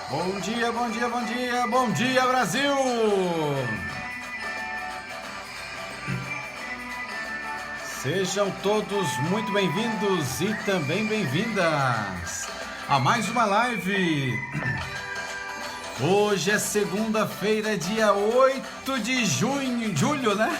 Bom dia, bom dia, bom dia, bom dia, Brasil! Sejam todos muito bem-vindos e também bem-vindas a mais uma live. Hoje é segunda-feira, dia 8 de julho, né?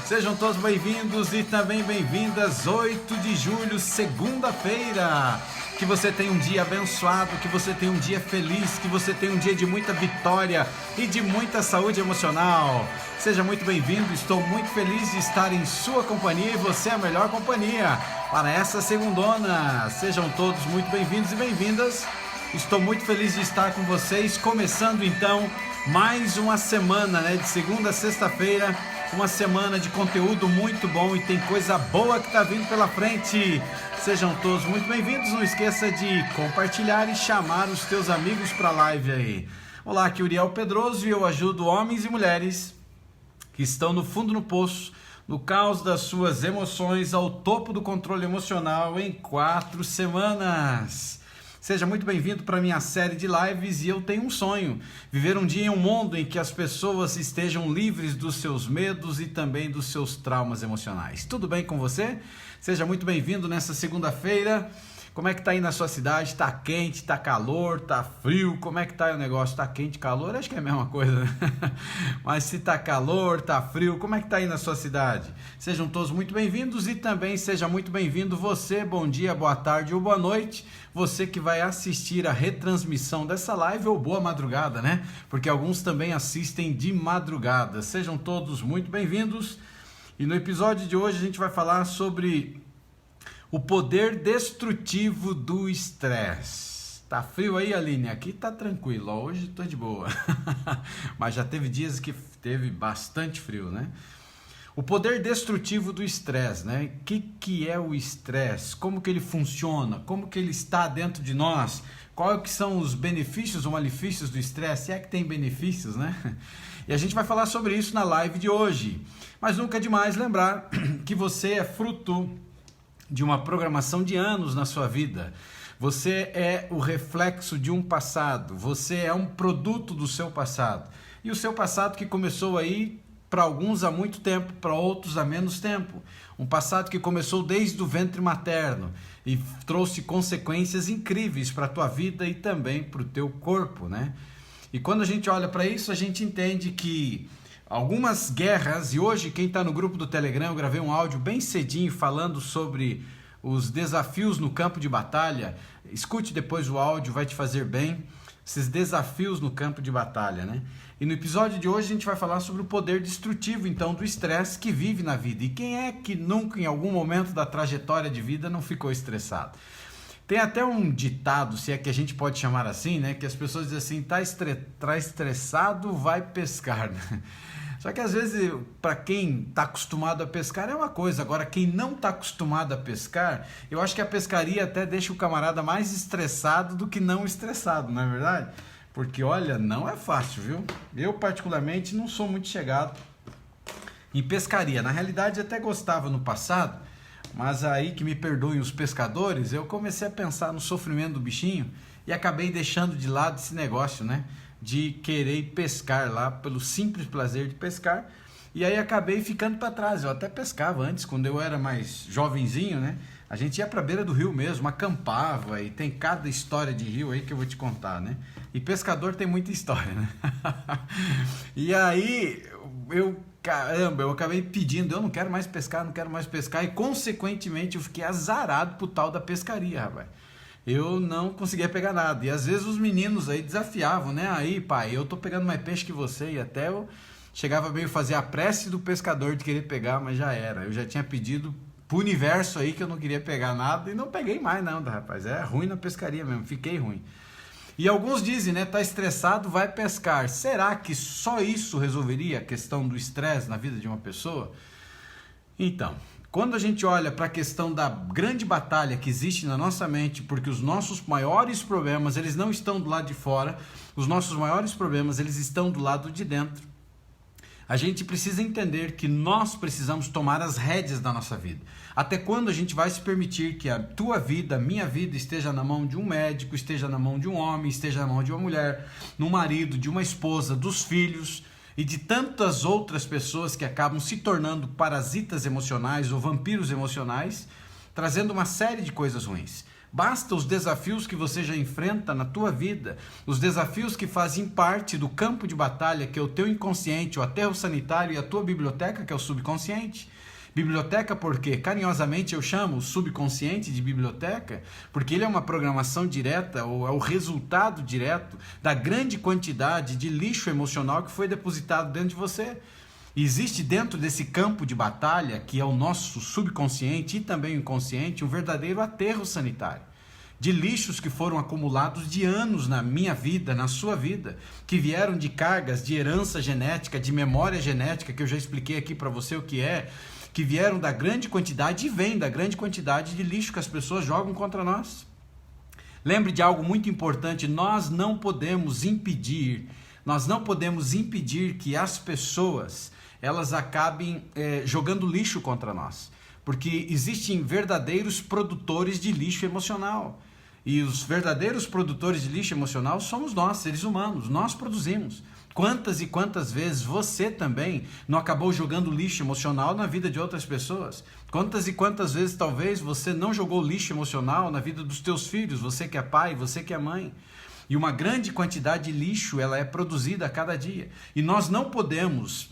Sejam todos bem-vindos e também bem-vindas, 8 de julho, segunda-feira. Que você tenha um dia abençoado, que você tenha um dia feliz, que você tenha um dia de muita vitória e de muita saúde emocional. Seja muito bem-vindo, estou muito feliz de estar em sua companhia e você é a melhor companhia para essa segundona. Sejam todos muito bem-vindos e bem-vindas. Estou muito feliz de estar com vocês, começando então mais uma semana, de segunda a sexta-feira, uma semana de conteúdo muito bom e tem coisa boa que está vindo pela frente. Sejam todos muito bem-vindos, não esqueça de compartilhar e chamar os teus amigos para a live aí. Olá, aqui é Uriel Pedroso e eu ajudo homens e mulheres que estão no fundo do poço, no caos das suas emoções, ao topo do controle emocional em 4 semanas. Seja muito bem-vindo para a minha série de lives e eu tenho um sonho, viver um dia em um mundo em que as pessoas estejam livres dos seus medos e também dos seus traumas emocionais. Tudo bem com você? Seja muito bem-vindo nessa segunda-feira. Como é que tá aí na sua cidade? Tá quente, tá calor, tá frio? Como é que tá o negócio? Tá quente, calor? Acho que é a mesma coisa, né? Mas se tá calor, tá frio, como é que tá aí na sua cidade? Sejam todos muito bem-vindos e também seja muito bem-vindo você, bom dia, boa tarde ou boa noite, você que vai assistir a retransmissão dessa live ou boa madrugada, né? Porque alguns também assistem de madrugada. Sejam todos muito bem-vindos e no episódio de hoje a gente vai falar sobre o poder destrutivo do estresse. Tá frio aí, Aline? Aqui tá tranquilo, hoje tô de boa. Mas já teve dias que teve bastante frio, né? O poder destrutivo do estresse, né? O que é o estresse? Como que ele funciona? Como que ele está dentro de nós? Quais que são os benefícios ou malefícios do estresse? Se é que tem benefícios, né? E a gente vai falar sobre isso na live de hoje. Mas nunca é demais lembrar que você é fruto de uma programação de anos na sua vida. Você é o reflexo de um passado, você é um produto do seu passado. E o seu passado que começou aí, para alguns há muito tempo, para outros há menos tempo. Um passado que começou desde o ventre materno e trouxe consequências incríveis para a tua vida e também para o teu corpo, né? E quando a gente olha para isso, a gente entende que algumas guerras, e hoje quem está no grupo do Telegram, eu gravei um áudio bem cedinho falando sobre os desafios no campo de batalha. Escute depois o áudio, vai te fazer bem, esses desafios no campo de batalha, né? E no episódio de hoje a gente vai falar sobre o poder destrutivo, então, do estresse que vive na vida. E quem é que nunca, em algum momento da trajetória de vida, não ficou estressado? Tem até um ditado, se é que a gente pode chamar assim, né? Que as pessoas dizem assim, tá estressado, vai pescar, né? Só que às vezes, para quem está acostumado a pescar é uma coisa, agora quem não está acostumado a pescar, eu acho que a pescaria até deixa o camarada mais estressado do que não estressado, não é verdade? Porque olha, não é fácil, viu? Eu particularmente não sou muito chegado em pescaria, na realidade até gostava no passado, mas aí que me perdoem os pescadores, eu comecei a pensar no sofrimento do bichinho e acabei deixando de lado esse negócio, né? De querer pescar lá pelo simples prazer de pescar, e aí acabei ficando para trás. Eu até pescava antes, quando eu era mais jovenzinho, né? A gente ia para a beira do rio mesmo, acampava, e tem cada história de rio aí que eu vou te contar, né? E pescador tem muita história, né? E aí eu acabei pedindo, eu não quero mais pescar, e consequentemente eu fiquei azarado pro tal da pescaria, rapaz. Eu não conseguia pegar nada, e às vezes os meninos aí desafiavam, né? Aí, pai, eu tô pegando mais peixe que você, e até eu chegava meio a fazer a prece do pescador de querer pegar, mas já era. Eu já tinha pedido pro universo aí que eu não queria pegar nada, e não peguei mais não, rapaz. É ruim na pescaria mesmo, fiquei ruim. E alguns dizem, né? Tá estressado, vai pescar. Será que só isso resolveria a questão do estresse na vida de uma pessoa? Então, quando a gente olha para a questão da grande batalha que existe na nossa mente, porque os nossos maiores problemas, eles não estão do lado de fora, os nossos maiores problemas, eles estão do lado de dentro. A gente precisa entender que nós precisamos tomar as rédeas da nossa vida. Até quando a gente vai se permitir que a tua vida, a minha vida, esteja na mão de um médico, esteja na mão de um homem, esteja na mão de uma mulher, no marido, de uma esposa, dos filhos e de tantas outras pessoas que acabam se tornando parasitas emocionais ou vampiros emocionais, trazendo uma série de coisas ruins. Basta os desafios que você já enfrenta na tua vida, os desafios que fazem parte do campo de batalha, que é o teu inconsciente, o aterro sanitário e a tua biblioteca, que é o subconsciente. Biblioteca porque, carinhosamente, eu chamo o subconsciente de biblioteca, porque ele é uma programação direta, ou é o resultado direto da grande quantidade de lixo emocional que foi depositado dentro de você. E existe dentro desse campo de batalha, que é o nosso subconsciente e também o inconsciente, um verdadeiro aterro sanitário de lixos que foram acumulados de anos na minha vida, na sua vida, que vieram de cargas de herança genética, de memória genética, que eu já expliquei aqui para você o que é, que vieram da grande quantidade e vem da grande quantidade de lixo que as pessoas jogam contra nós. Lembre de algo muito importante, nós não podemos impedir que as pessoas elas acabem jogando lixo contra nós, porque existem verdadeiros produtores de lixo emocional, e os verdadeiros produtores de lixo emocional somos nós, seres humanos, nós produzimos. Quantas e quantas vezes você também não acabou jogando lixo emocional na vida de outras pessoas? Quantas e quantas vezes talvez você não jogou lixo emocional na vida dos teus filhos, você que é pai, você que é mãe? E uma grande quantidade de lixo ela é produzida a cada dia, e nós não podemos.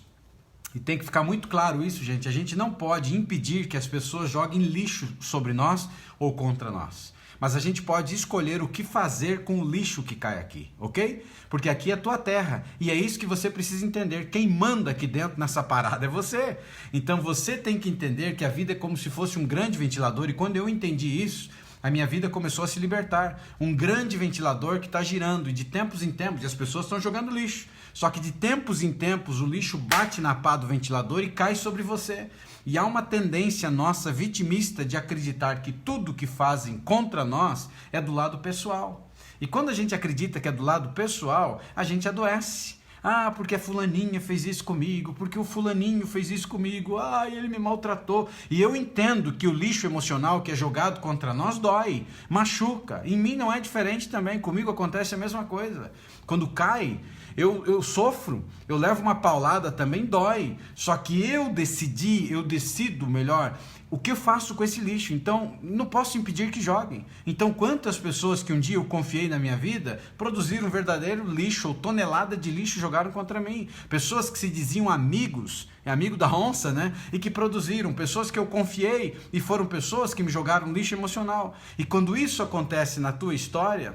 E tem que ficar muito claro isso, gente. A gente não pode impedir que as pessoas joguem lixo sobre nós ou contra nós. Mas a gente pode escolher o que fazer com o lixo que cai aqui, ok? Porque aqui é a tua terra. E é isso que você precisa entender. Quem manda aqui dentro nessa parada é você. Então você tem que entender que a vida é como se fosse um grande ventilador. E quando eu entendi isso, a minha vida começou a se libertar. Um grande ventilador que está girando. E de tempos em tempos as pessoas estão jogando lixo. Só que de tempos em tempos o lixo bate na pá do ventilador e cai sobre você. E há uma tendência nossa vitimista de acreditar que tudo que fazem contra nós é do lado pessoal. E quando a gente acredita que é do lado pessoal, a gente adoece. Ah, porque a fulaninha fez isso comigo, porque o fulaninho fez isso comigo, ele me maltratou. E eu entendo que o lixo emocional que é jogado contra nós dói, machuca. Em mim não é diferente também, comigo acontece a mesma coisa. Quando cai, eu sofro, eu levo uma paulada, também dói. Só que eu decido melhor, o que eu faço com esse lixo? Então, não posso impedir que joguem. Então, quantas pessoas que um dia eu confiei na minha vida produziram um verdadeiro lixo, ou tonelada de lixo jogaram contra mim? Pessoas que se diziam amigos, amigo da onça, né? E que produziram, pessoas que eu confiei e foram pessoas que me jogaram lixo emocional. E quando isso acontece na tua história,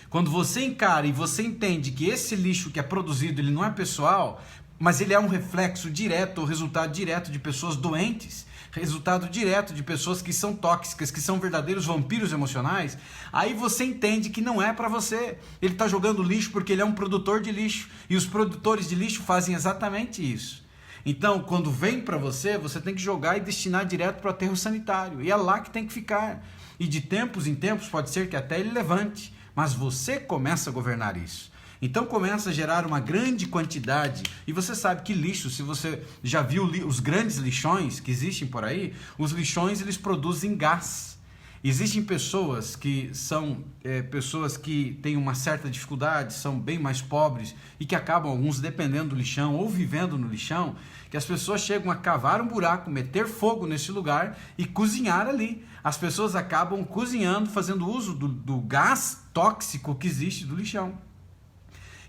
quando você encara e você entende que esse lixo que é produzido, ele não é pessoal, mas ele é um reflexo direto, ou resultado direto de pessoas doentes, resultado direto de pessoas que são tóxicas, que são verdadeiros vampiros emocionais, aí você entende que não é para você. Ele está jogando lixo porque ele é um produtor de lixo, e os produtores de lixo fazem exatamente isso. Então, quando vem para você, você tem que jogar e destinar direto para o aterro sanitário, e é lá que tem que ficar. E de tempos em tempos pode ser que até ele levante, mas você começa a governar isso. Então começa a gerar uma grande quantidade, e você sabe que lixo, se você já viu os grandes lixões que existem por aí, os lixões eles produzem gás. Existem pessoas que são pessoas que têm uma certa dificuldade, são bem mais pobres e que acabam, alguns dependendo do lixão ou vivendo no lixão, que as pessoas chegam a cavar um buraco, meter fogo nesse lugar e cozinhar ali. As pessoas acabam cozinhando, fazendo uso do gás tóxico que existe do lixão.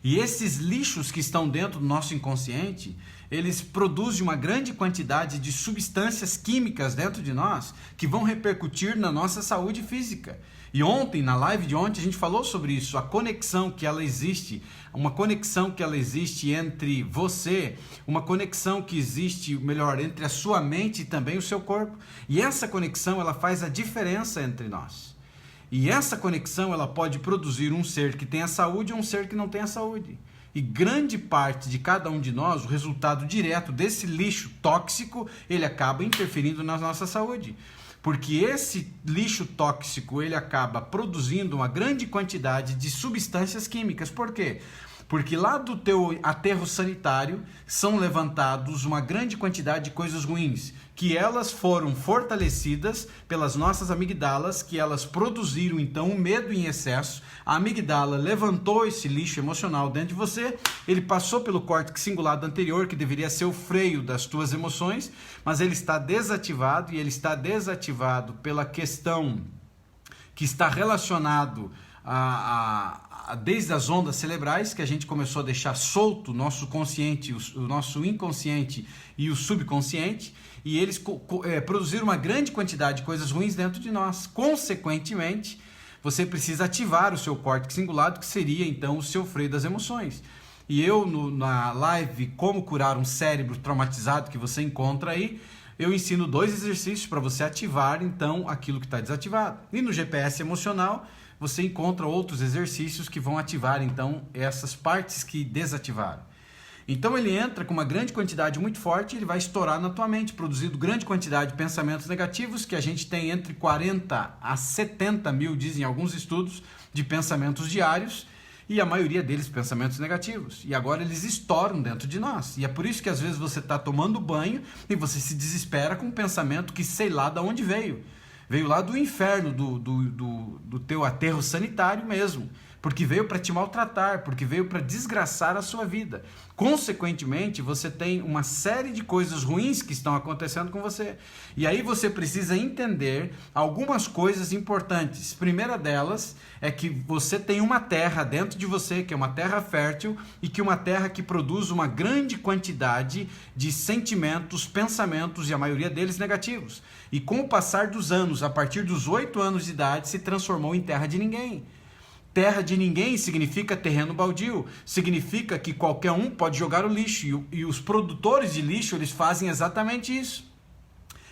E esses lixos que estão dentro do nosso inconsciente, eles produzem uma grande quantidade de substâncias químicas dentro de nós que vão repercutir na nossa saúde física. E ontem, na live de ontem, a gente falou sobre isso, a conexão que ela existe, uma conexão que ela existe entre você, uma conexão que existe, melhor, entre a sua mente e também o seu corpo. E essa conexão, ela faz a diferença entre nós. E essa conexão ela pode produzir um ser que tenha saúde ou um ser que não tenha saúde. E grande parte de cada um de nós, o resultado direto desse lixo tóxico, ele acaba interferindo na nossa saúde. Porque esse lixo tóxico, ele acaba produzindo uma grande quantidade de substâncias químicas. Por quê? Porque lá do teu aterro sanitário são levantados uma grande quantidade de coisas ruins, que elas foram fortalecidas pelas nossas amigdalas, que elas produziram então um medo em excesso. A amigdala levantou esse lixo emocional dentro de você, ele passou pelo córtex cingulado anterior, que deveria ser o freio das tuas emoções, mas ele está desativado, e ele está desativado pela questão que está relacionado desde as ondas cerebrais, que a gente começou a deixar solto o nosso consciente, o nosso inconsciente e o subconsciente, e eles produziram uma grande quantidade de coisas ruins dentro de nós. Consequentemente, você precisa ativar o seu córtex cingulado, que seria então o seu freio das emoções. E eu, na live Como Curar um Cérebro Traumatizado, que você encontra aí, eu ensino 2 exercícios para você ativar então aquilo que está desativado. E no GPS emocional, você encontra outros exercícios que vão ativar então essas partes que desativaram. Então ele entra com uma grande quantidade muito forte, ele vai estourar na tua mente, produzindo grande quantidade de pensamentos negativos, que a gente tem entre 40 a 70 mil, dizem alguns estudos, de pensamentos diários, e a maioria deles pensamentos negativos. E agora eles estouram dentro de nós. E é por isso que às vezes você está tomando banho e você se desespera com um pensamento que sei lá de onde veio. Veio lá do inferno, do teu aterro sanitário mesmo. Porque veio para te maltratar, porque veio para desgraçar a sua vida. Consequentemente, você tem uma série de coisas ruins que estão acontecendo com você. E aí você precisa entender algumas coisas importantes. Primeira delas é que você tem uma terra dentro de você, que é uma terra fértil, e que é uma terra que produz uma grande quantidade de sentimentos, pensamentos, e a maioria deles negativos. E com o passar dos anos, a partir dos 8 anos de idade, se transformou em terra de ninguém. Terra de ninguém significa terreno baldio, significa que qualquer um pode jogar o lixo, e os produtores de lixo, eles fazem exatamente isso.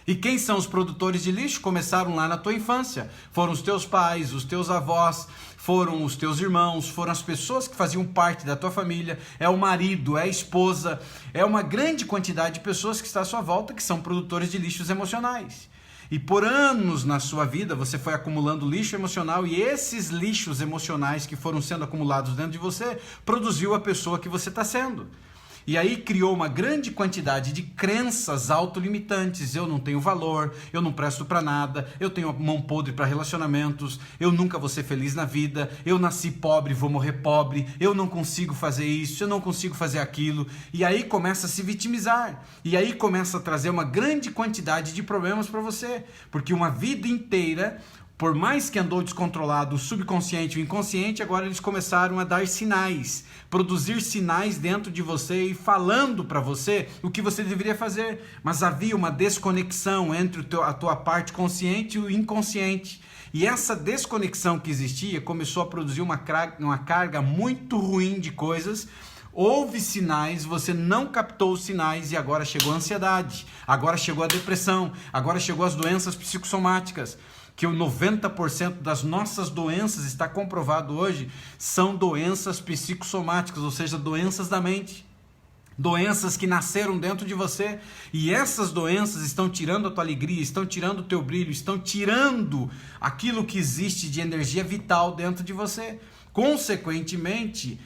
E quem são os produtores de lixo? Começaram lá na tua infância, foram os teus pais, os teus avós, foram os teus irmãos, foram as pessoas que faziam parte da tua família, é o marido, é a esposa, é uma grande quantidade de pessoas que está à sua volta que são produtores de lixos emocionais. E por anos na sua vida você foi acumulando lixo emocional, e esses lixos emocionais que foram sendo acumulados dentro de você produziu a pessoa que você está sendo. E aí criou uma grande quantidade de crenças autolimitantes. Eu não tenho valor, eu não presto para nada, eu tenho a mão podre para relacionamentos, eu nunca vou ser feliz na vida, eu nasci pobre, vou morrer pobre, eu não consigo fazer isso, eu não consigo fazer aquilo. E aí começa a se vitimizar. E aí começa a trazer uma grande quantidade de problemas para você. Porque uma vida inteira, por mais que andou descontrolado o subconsciente e o inconsciente, agora eles começaram a dar sinais, produzir sinais dentro de você e falando para você o que você deveria fazer. Mas havia uma desconexão entre a tua parte consciente e o inconsciente. E essa desconexão que existia começou a produzir uma carga muito ruim de coisas. Houve sinais, você não captou os sinais, e agora chegou a ansiedade, agora chegou a depressão, agora chegou as doenças psicossomáticas. Que o 90% das nossas doenças, está comprovado hoje, são doenças psicossomáticas, ou seja, doenças da mente. Doenças que nasceram dentro de você, e essas doenças estão tirando a tua alegria, estão tirando o teu brilho, estão tirando aquilo que existe de energia vital dentro de você. Consequentemente,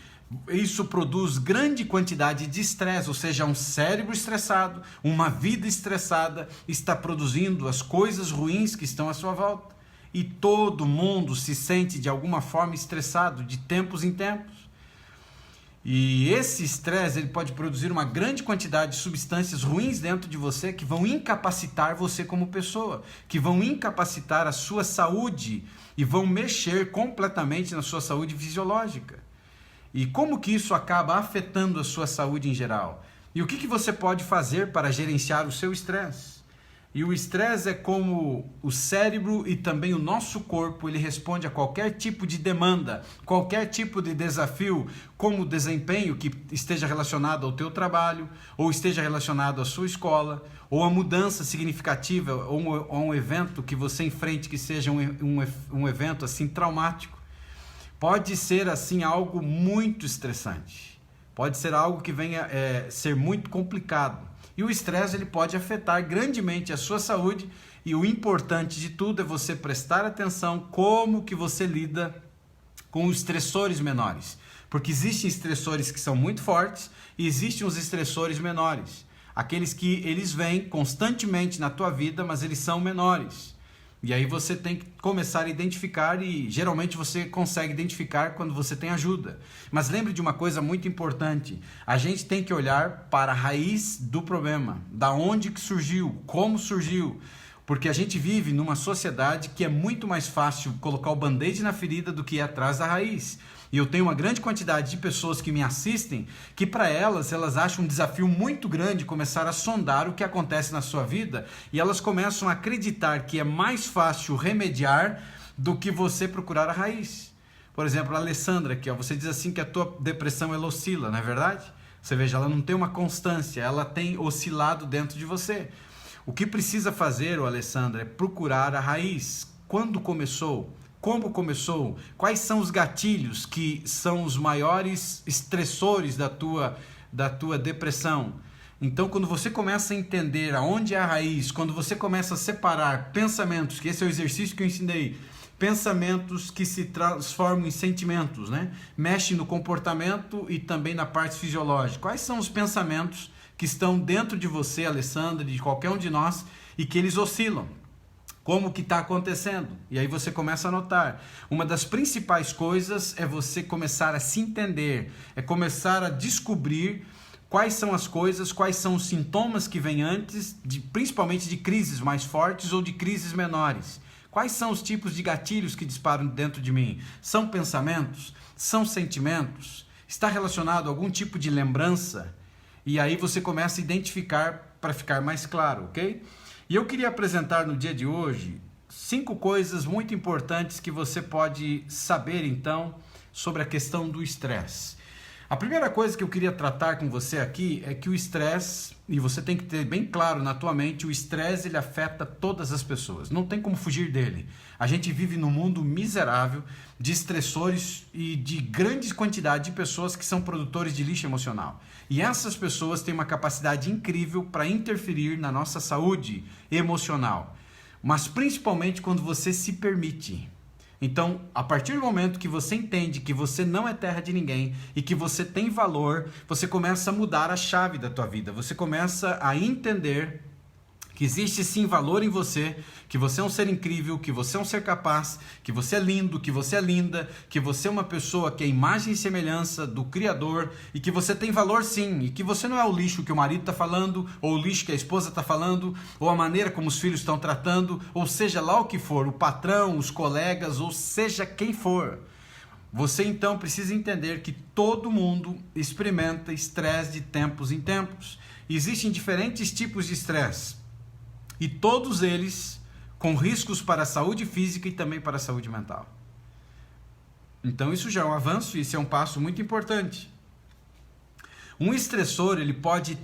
isso produz grande quantidade de estresse, ou seja, um cérebro estressado, uma vida estressada, está produzindo as coisas ruins que estão à sua volta. E todo mundo se sente de alguma forma estressado, de tempos em tempos. E esse estresse, ele pode produzir uma grande quantidade de substâncias ruins dentro de você, que vão incapacitar você como pessoa, que vão incapacitar a sua saúde e vão mexer completamente na sua saúde fisiológica. E como que isso acaba afetando a sua saúde em geral? E o que você pode fazer para gerenciar o seu estresse? E o estresse é como o cérebro e também o nosso corpo, ele responde a qualquer tipo de demanda, qualquer tipo de desafio, como o desempenho que esteja relacionado ao teu trabalho, ou esteja relacionado à sua escola, ou a mudança significativa, ou um evento que você enfrente que seja um evento assim traumático. Pode ser assim algo muito estressante, pode ser algo que venha ser muito complicado. E o estresse ele pode afetar grandemente a sua saúde, e o importante de tudo é você prestar atenção como que você lida com os estressores menores. Porque existem estressores que são muito fortes e existem os estressores menores. Aqueles que eles vêm constantemente na tua vida, mas eles são menores. E aí você tem que começar a identificar e geralmente você consegue identificar quando você tem ajuda. Mas lembre de uma coisa muito importante. A gente tem que olhar para a raiz do problema. Da onde que surgiu, como surgiu. Porque a gente vive numa sociedade que é muito mais fácil colocar o band-aid na ferida do que ir atrás da raiz. E eu tenho uma grande quantidade de pessoas que me assistem que para elas acham um desafio muito grande começar a sondar o que acontece na sua vida e elas começam a acreditar que é mais fácil remediar do que você procurar a raiz. Por exemplo, a Alessandra aqui, você diz assim que a tua depressão ela oscila, não é verdade? Você veja, ela não tem uma constância, ela tem oscilado dentro de você. O que precisa fazer, Alessandra, é procurar a raiz. Quando começou? Como começou? Quais são os gatilhos que são os maiores estressores da tua depressão? Então, quando você começa a entender aonde é a raiz, quando você começa a separar pensamentos, que esse é o exercício que eu ensinei, pensamentos que se transformam em sentimentos, né? Mexe no comportamento e também na parte fisiológica. Quais são os pensamentos que estão dentro de você, Alessandra, de qualquer um de nós, e que eles oscilam? Como que está acontecendo? E aí você começa a notar. Uma das principais coisas é você começar a se entender, é começar a descobrir quais são as coisas, quais são os sintomas que vêm antes, principalmente de crises mais fortes ou de crises menores. Quais são os tipos de gatilhos que disparam dentro de mim? São pensamentos? São sentimentos? Está relacionado a algum tipo de lembrança? E aí você começa a identificar para ficar mais claro, ok? E eu queria apresentar no dia de hoje 5 coisas muito importantes que você pode saber então sobre a questão do estresse. A primeira coisa que eu queria tratar com você aqui é que o estresse, e você tem que ter bem claro na tua mente, o estresse ele afeta todas as pessoas, não tem como fugir dele. A gente vive num mundo miserável de estressores e de grande quantidade de pessoas que são produtores de lixo emocional. E essas pessoas têm uma capacidade incrível para interferir na nossa saúde emocional, mas principalmente quando você se permite. Então, a partir do momento que você entende que você não é terra de ninguém e que você tem valor, você começa a mudar a chave da tua vida. Você começa a entender que existe sim valor em você, que você é um ser incrível, que você é um ser capaz, que você é lindo, que você é linda, que você é uma pessoa que é imagem e semelhança do Criador e que você tem valor sim, e que você não é o lixo que o marido está falando, ou o lixo que a esposa está falando, ou a maneira como os filhos estão tratando, ou seja lá o que for, o patrão, os colegas, ou seja quem for. Você então precisa entender que todo mundo experimenta estresse de tempos em tempos. Existem diferentes tipos de estresse. E todos eles com riscos para a saúde física e também para a saúde mental. Então isso já é um avanço e isso é um passo muito importante. Um estressor ele pode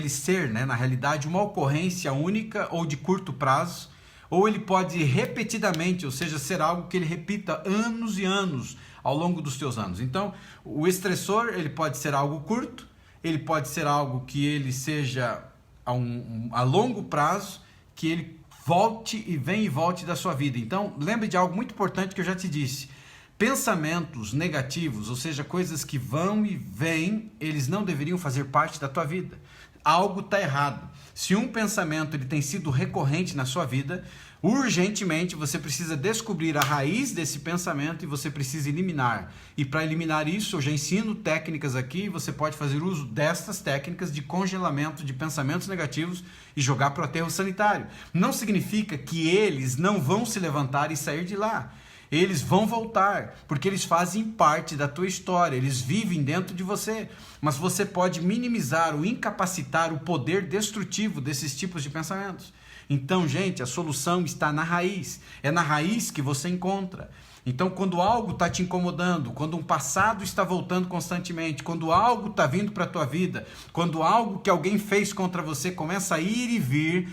ser, na realidade, uma ocorrência única ou de curto prazo, ou ele pode repetidamente, ou seja, ser algo que ele repita anos e anos ao longo dos teus anos. Então, o estressor ele pode ser algo curto, ele pode ser algo que ele seja a longo prazo, que ele volte e venha e volte da sua vida. Então, lembre de algo muito importante que eu já te disse. Pensamentos negativos, ou seja, coisas que vão e vêm, eles não deveriam fazer parte da tua vida. Algo está errado. Se um pensamento ele tem sido recorrente na sua vida, urgentemente você precisa descobrir a raiz desse pensamento e você precisa eliminar. E para eliminar isso, eu já ensino técnicas aqui, você pode fazer uso destas técnicas de congelamento de pensamentos negativos e jogar para o aterro sanitário. Não significa que eles não vão se levantar e sair de lá. Eles vão voltar, porque eles fazem parte da tua história, eles vivem dentro de você. Mas você pode minimizar ou incapacitar o poder destrutivo desses tipos de pensamentos. Então, gente, a solução está na raiz. É na raiz que você encontra. Então, quando algo está te incomodando, quando um passado está voltando constantemente, quando algo está vindo para a tua vida, quando algo que alguém fez contra você começa a ir e vir,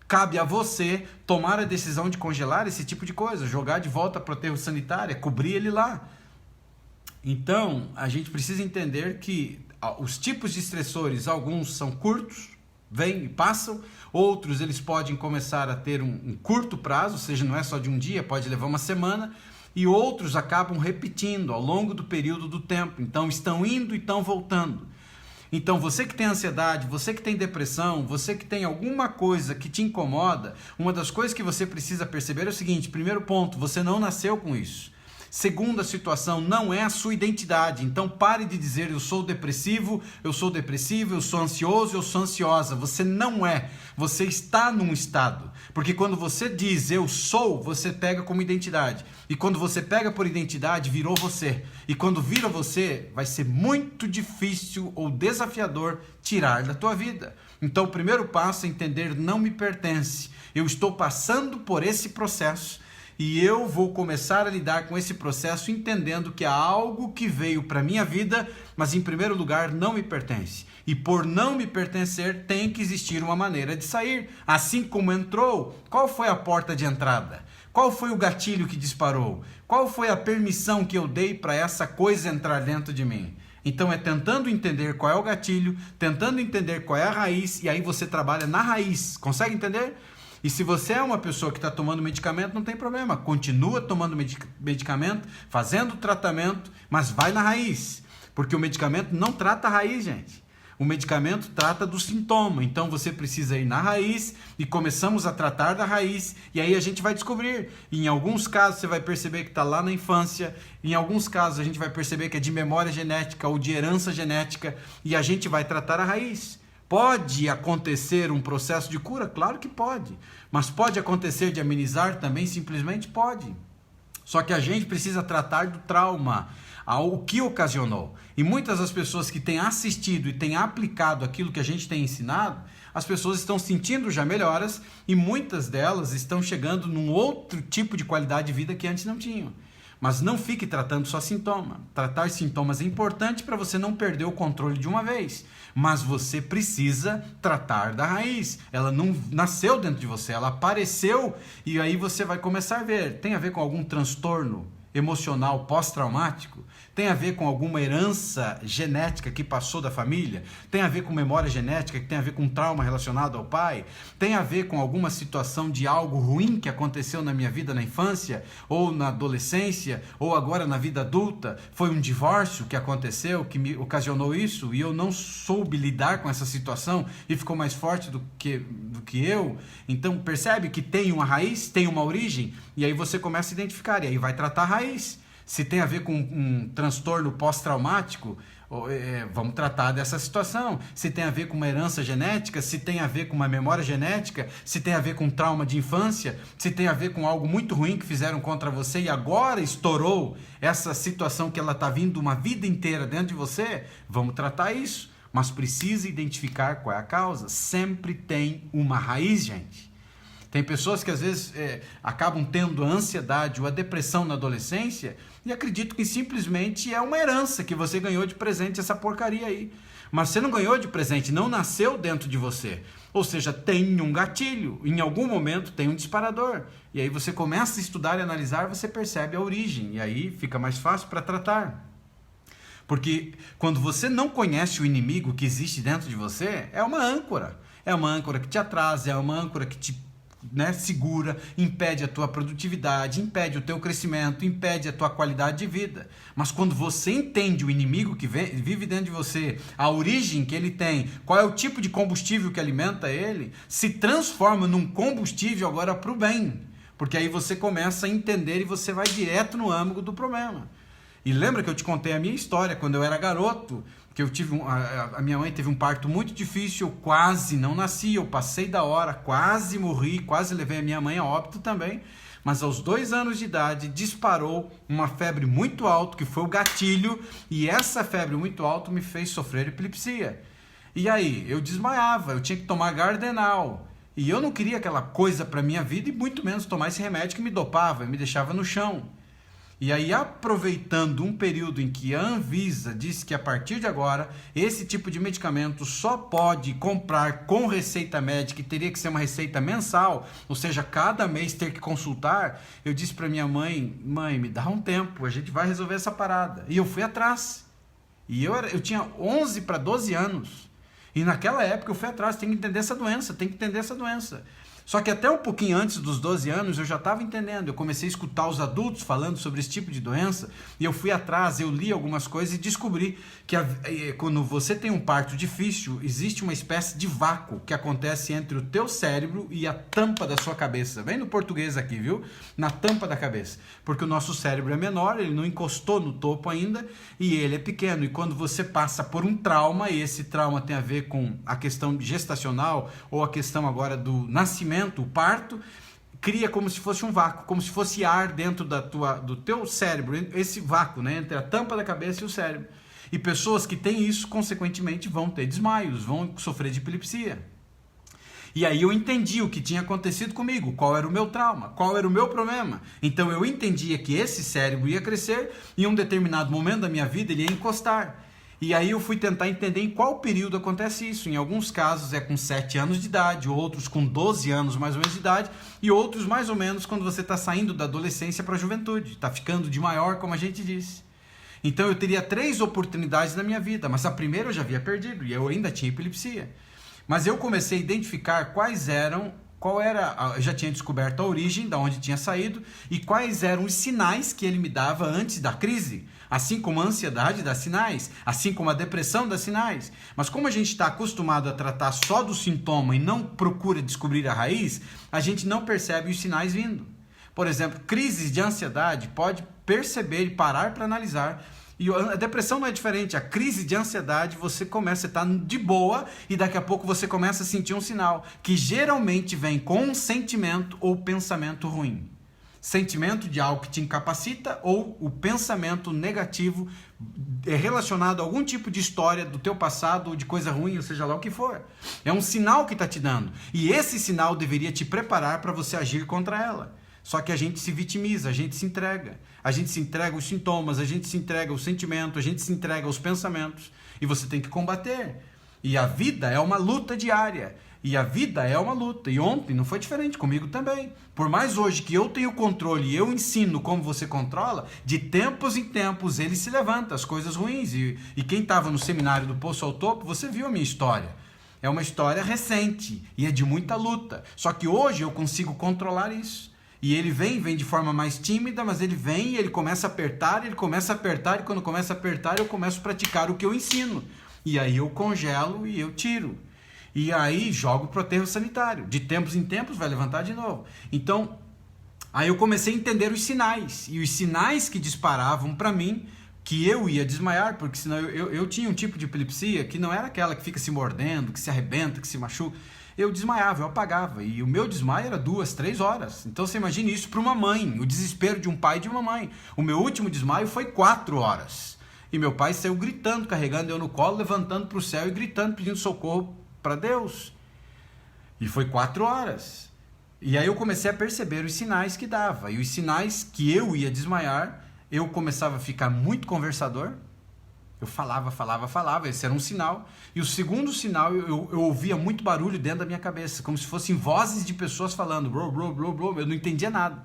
cabe a você tomar a decisão de congelar esse tipo de coisa, jogar de volta para o aterro sanitário, cobrir ele lá. Então, a gente precisa entender que os tipos de estressores, alguns são curtos, vêm e passam, outros eles podem começar a ter um curto prazo, ou seja, não é só de um dia, pode levar uma semana, e outros acabam repetindo ao longo do período do tempo. Então estão indo e estão voltando. Então você que tem ansiedade, você que tem depressão, você que tem alguma coisa que te incomoda, uma das coisas que você precisa perceber é o seguinte: primeiro ponto, você não nasceu com isso. Segunda situação, não é a sua identidade. Então pare de dizer eu sou depressivo, eu sou ansioso, eu sou ansiosa. Você não é, você está num estado. Porque quando você diz eu sou, você pega como identidade. E quando você pega por identidade, virou você. E quando vira você, vai ser muito difícil ou desafiador tirar da tua vida. Então o primeiro passo é entender não me pertence. Eu estou passando por esse processo. E eu vou começar a lidar com esse processo entendendo que há algo que veio para a minha vida, mas em primeiro lugar não me pertence. E por não me pertencer, tem que existir uma maneira de sair. Assim como entrou, qual foi a porta de entrada? Qual foi o gatilho que disparou? Qual foi a permissão que eu dei para essa coisa entrar dentro de mim? Então é tentando entender qual é o gatilho, tentando entender qual é a raiz, e aí você trabalha na raiz. Consegue entender? E se você é uma pessoa que está tomando medicamento, não tem problema. Continua tomando medicamento, fazendo tratamento, mas vai na raiz. Porque o medicamento não trata a raiz, gente. O medicamento trata do sintoma. Então você precisa ir na raiz e começamos a tratar da raiz. E aí a gente vai descobrir. Em alguns casos você vai perceber que está lá na infância. Em alguns casos a gente vai perceber que é de memória genética ou de herança genética. E a gente vai tratar a raiz. Pode acontecer um processo de cura? Claro que pode. Mas pode acontecer de amenizar também? Simplesmente pode. Só que a gente precisa tratar do trauma, o que ocasionou. E muitas das pessoas que têm assistido e têm aplicado aquilo que a gente tem ensinado, as pessoas estão sentindo já melhoras e muitas delas estão chegando num outro tipo de qualidade de vida que antes não tinham. Mas não fique tratando só sintoma. Tratar sintomas é importante para você não perder o controle de uma vez. Mas você precisa tratar da raiz. Ela não nasceu dentro de você, ela apareceu e aí você vai começar a ver. Tem a ver com algum transtorno emocional pós-traumático? Tem a ver com alguma herança genética que passou da família? Tem a ver com memória genética, que tem a ver com trauma relacionado ao pai? Tem a ver com alguma situação de algo ruim que aconteceu na minha vida na infância? Ou na adolescência? Ou agora na vida adulta? Foi um divórcio que aconteceu, que me ocasionou isso? E eu não soube lidar com essa situação e ficou mais forte do que eu? Então percebe que tem uma raiz, tem uma origem? E aí você começa a identificar, e aí vai tratar a raiz. Se tem a ver com um transtorno pós-traumático, vamos tratar dessa situação. Se tem a ver com uma herança genética, se tem a ver com uma memória genética, se tem a ver com trauma de infância, se tem a ver com algo muito ruim que fizeram contra você e agora estourou essa situação que ela está vindo uma vida inteira dentro de você, vamos tratar isso. Mas precisa identificar qual é a causa. Sempre tem uma raiz, gente. Tem pessoas que às vezes acabam tendo a ansiedade ou a depressão na adolescência e acreditam que simplesmente é uma herança que você ganhou de presente, essa porcaria aí. Mas você não ganhou de presente, não nasceu dentro de você. Ou seja, tem um gatilho, em algum momento tem um disparador. E aí você começa a estudar e analisar, você percebe a origem e aí fica mais fácil para tratar. Porque quando você não conhece o inimigo que existe dentro de você, é uma âncora. É uma âncora que te atrasa, é uma âncora que te segura, impede a tua produtividade, impede o teu crescimento, impede a tua qualidade de vida. Mas quando você entende o inimigo que vive dentro de você, a origem que ele tem, qual é o tipo de combustível que alimenta ele, se transforma num combustível agora para o bem. Porque aí você começa a entender e você vai direto no âmago do problema. E lembra que eu te contei a minha história quando eu era garoto, que eu tive a minha mãe teve um parto muito difícil, eu quase não nasci, eu passei da hora, quase morri, quase levei a minha mãe a óbito também, mas aos 2 anos de idade disparou uma febre muito alta, que foi o gatilho, e essa febre muito alta me fez sofrer epilepsia. E aí, eu desmaiava, eu tinha que tomar Gardenal, e eu não queria aquela coisa para minha vida, e muito menos tomar esse remédio que me dopava, me deixava no chão. E aí, aproveitando um período em que a Anvisa disse que a partir de agora, esse tipo de medicamento só pode comprar com receita médica e teria que ser uma receita mensal, ou seja, cada mês ter que consultar, eu disse para minha mãe, mãe, me dá um tempo, a gente vai resolver essa parada. E eu fui atrás. E eu tinha 11 para 12 anos. E naquela época eu fui atrás, tem que entender essa doença, tem que entender essa doença. Só que até um pouquinho antes dos 12 anos eu já estava entendendo, eu comecei a escutar os adultos falando sobre esse tipo de doença e eu fui atrás, eu li algumas coisas e descobri que quando você tem um parto difícil, existe uma espécie de vácuo que acontece entre o teu cérebro e a tampa da sua cabeça. Vem no português aqui, viu? Na tampa da cabeça. Porque o nosso cérebro é menor, ele não encostou no topo ainda e ele é pequeno. E quando você passa por um trauma, e esse trauma tem a ver com a questão gestacional ou a questão agora do nascimento, o parto, cria como se fosse um vácuo, como se fosse ar dentro do teu cérebro, esse vácuo, né, entre a tampa da cabeça e o cérebro. E pessoas que têm isso, consequentemente, vão ter desmaios, vão sofrer de epilepsia. E aí eu entendi o que tinha acontecido comigo, qual era o meu trauma, qual era o meu problema. Então eu entendia que esse cérebro ia crescer e em um determinado momento da minha vida ele ia encostar. E aí eu fui tentar entender em qual período acontece isso. Em alguns casos é com 7 anos de idade, outros com 12 anos mais ou menos de idade, e outros mais ou menos quando você está saindo da adolescência para a juventude, está ficando de maior, como a gente disse. Então eu teria 3 oportunidades na minha vida, mas a primeira eu já havia perdido, e eu ainda tinha epilepsia. Mas eu comecei a identificar eu já tinha descoberto a origem, da onde tinha saído, e quais eram os sinais que ele me dava antes da crise. Assim como a ansiedade dá sinais, assim como a depressão dá sinais. Mas como a gente está acostumado a tratar só do sintoma e não procura descobrir a raiz, a gente não percebe os sinais vindo. Por exemplo, crises de ansiedade, pode perceber e parar para analisar. E a depressão não é diferente. A crise de ansiedade, você começa a estar de boa e daqui a pouco você começa a sentir um sinal que geralmente vem com um sentimento ou pensamento ruim. Sentimento de algo que te incapacita ou o pensamento negativo relacionado a algum tipo de história do teu passado ou de coisa ruim, ou seja lá o que for. É um sinal que está te dando. E esse sinal deveria te preparar para você agir contra ela. Só que a gente se vitimiza, a gente se entrega. A gente se entrega aos sintomas, a gente se entrega ao sentimento, a gente se entrega aos pensamentos. E você tem que combater. E a vida é uma luta diária. E a vida é uma luta. E ontem não foi diferente, comigo também. Por mais hoje que eu tenho controle e eu ensino como você controla, de tempos em tempos ele se levanta, as coisas ruins. E quem estava no seminário do Poço ao Topo, você viu a minha história. É uma história recente e é de muita luta. Só que hoje eu consigo controlar isso. E ele vem de forma mais tímida, mas ele vem e ele começa a apertar, e quando começa a apertar eu começo a praticar o que eu ensino. E aí eu congelo e eu tiro. E aí jogo pro aterro sanitário. De tempos em tempos vai levantar de novo. Então, aí eu comecei a entender os sinais. E os sinais que disparavam para mim que eu ia desmaiar, porque senão eu tinha um tipo de epilepsia que não era aquela que fica se mordendo, que se arrebenta, que se machuca. Eu desmaiava, eu apagava. E o meu desmaio era 2, 3 horas. Então você imagina isso para uma mãe, o desespero de um pai e de uma mãe. O meu último desmaio foi 4 horas. E meu pai saiu gritando, carregando eu no colo, levantando para o céu e gritando, pedindo socorro para Deus. E foi 4 horas. E aí eu comecei a perceber os sinais que dava. E os sinais que eu ia desmaiar, eu começava a ficar muito conversador. Eu falava, esse era um sinal. E o segundo sinal, eu ouvia muito barulho dentro da minha cabeça, como se fossem vozes de pessoas falando, blá, blá, blá, blá, eu não entendia nada.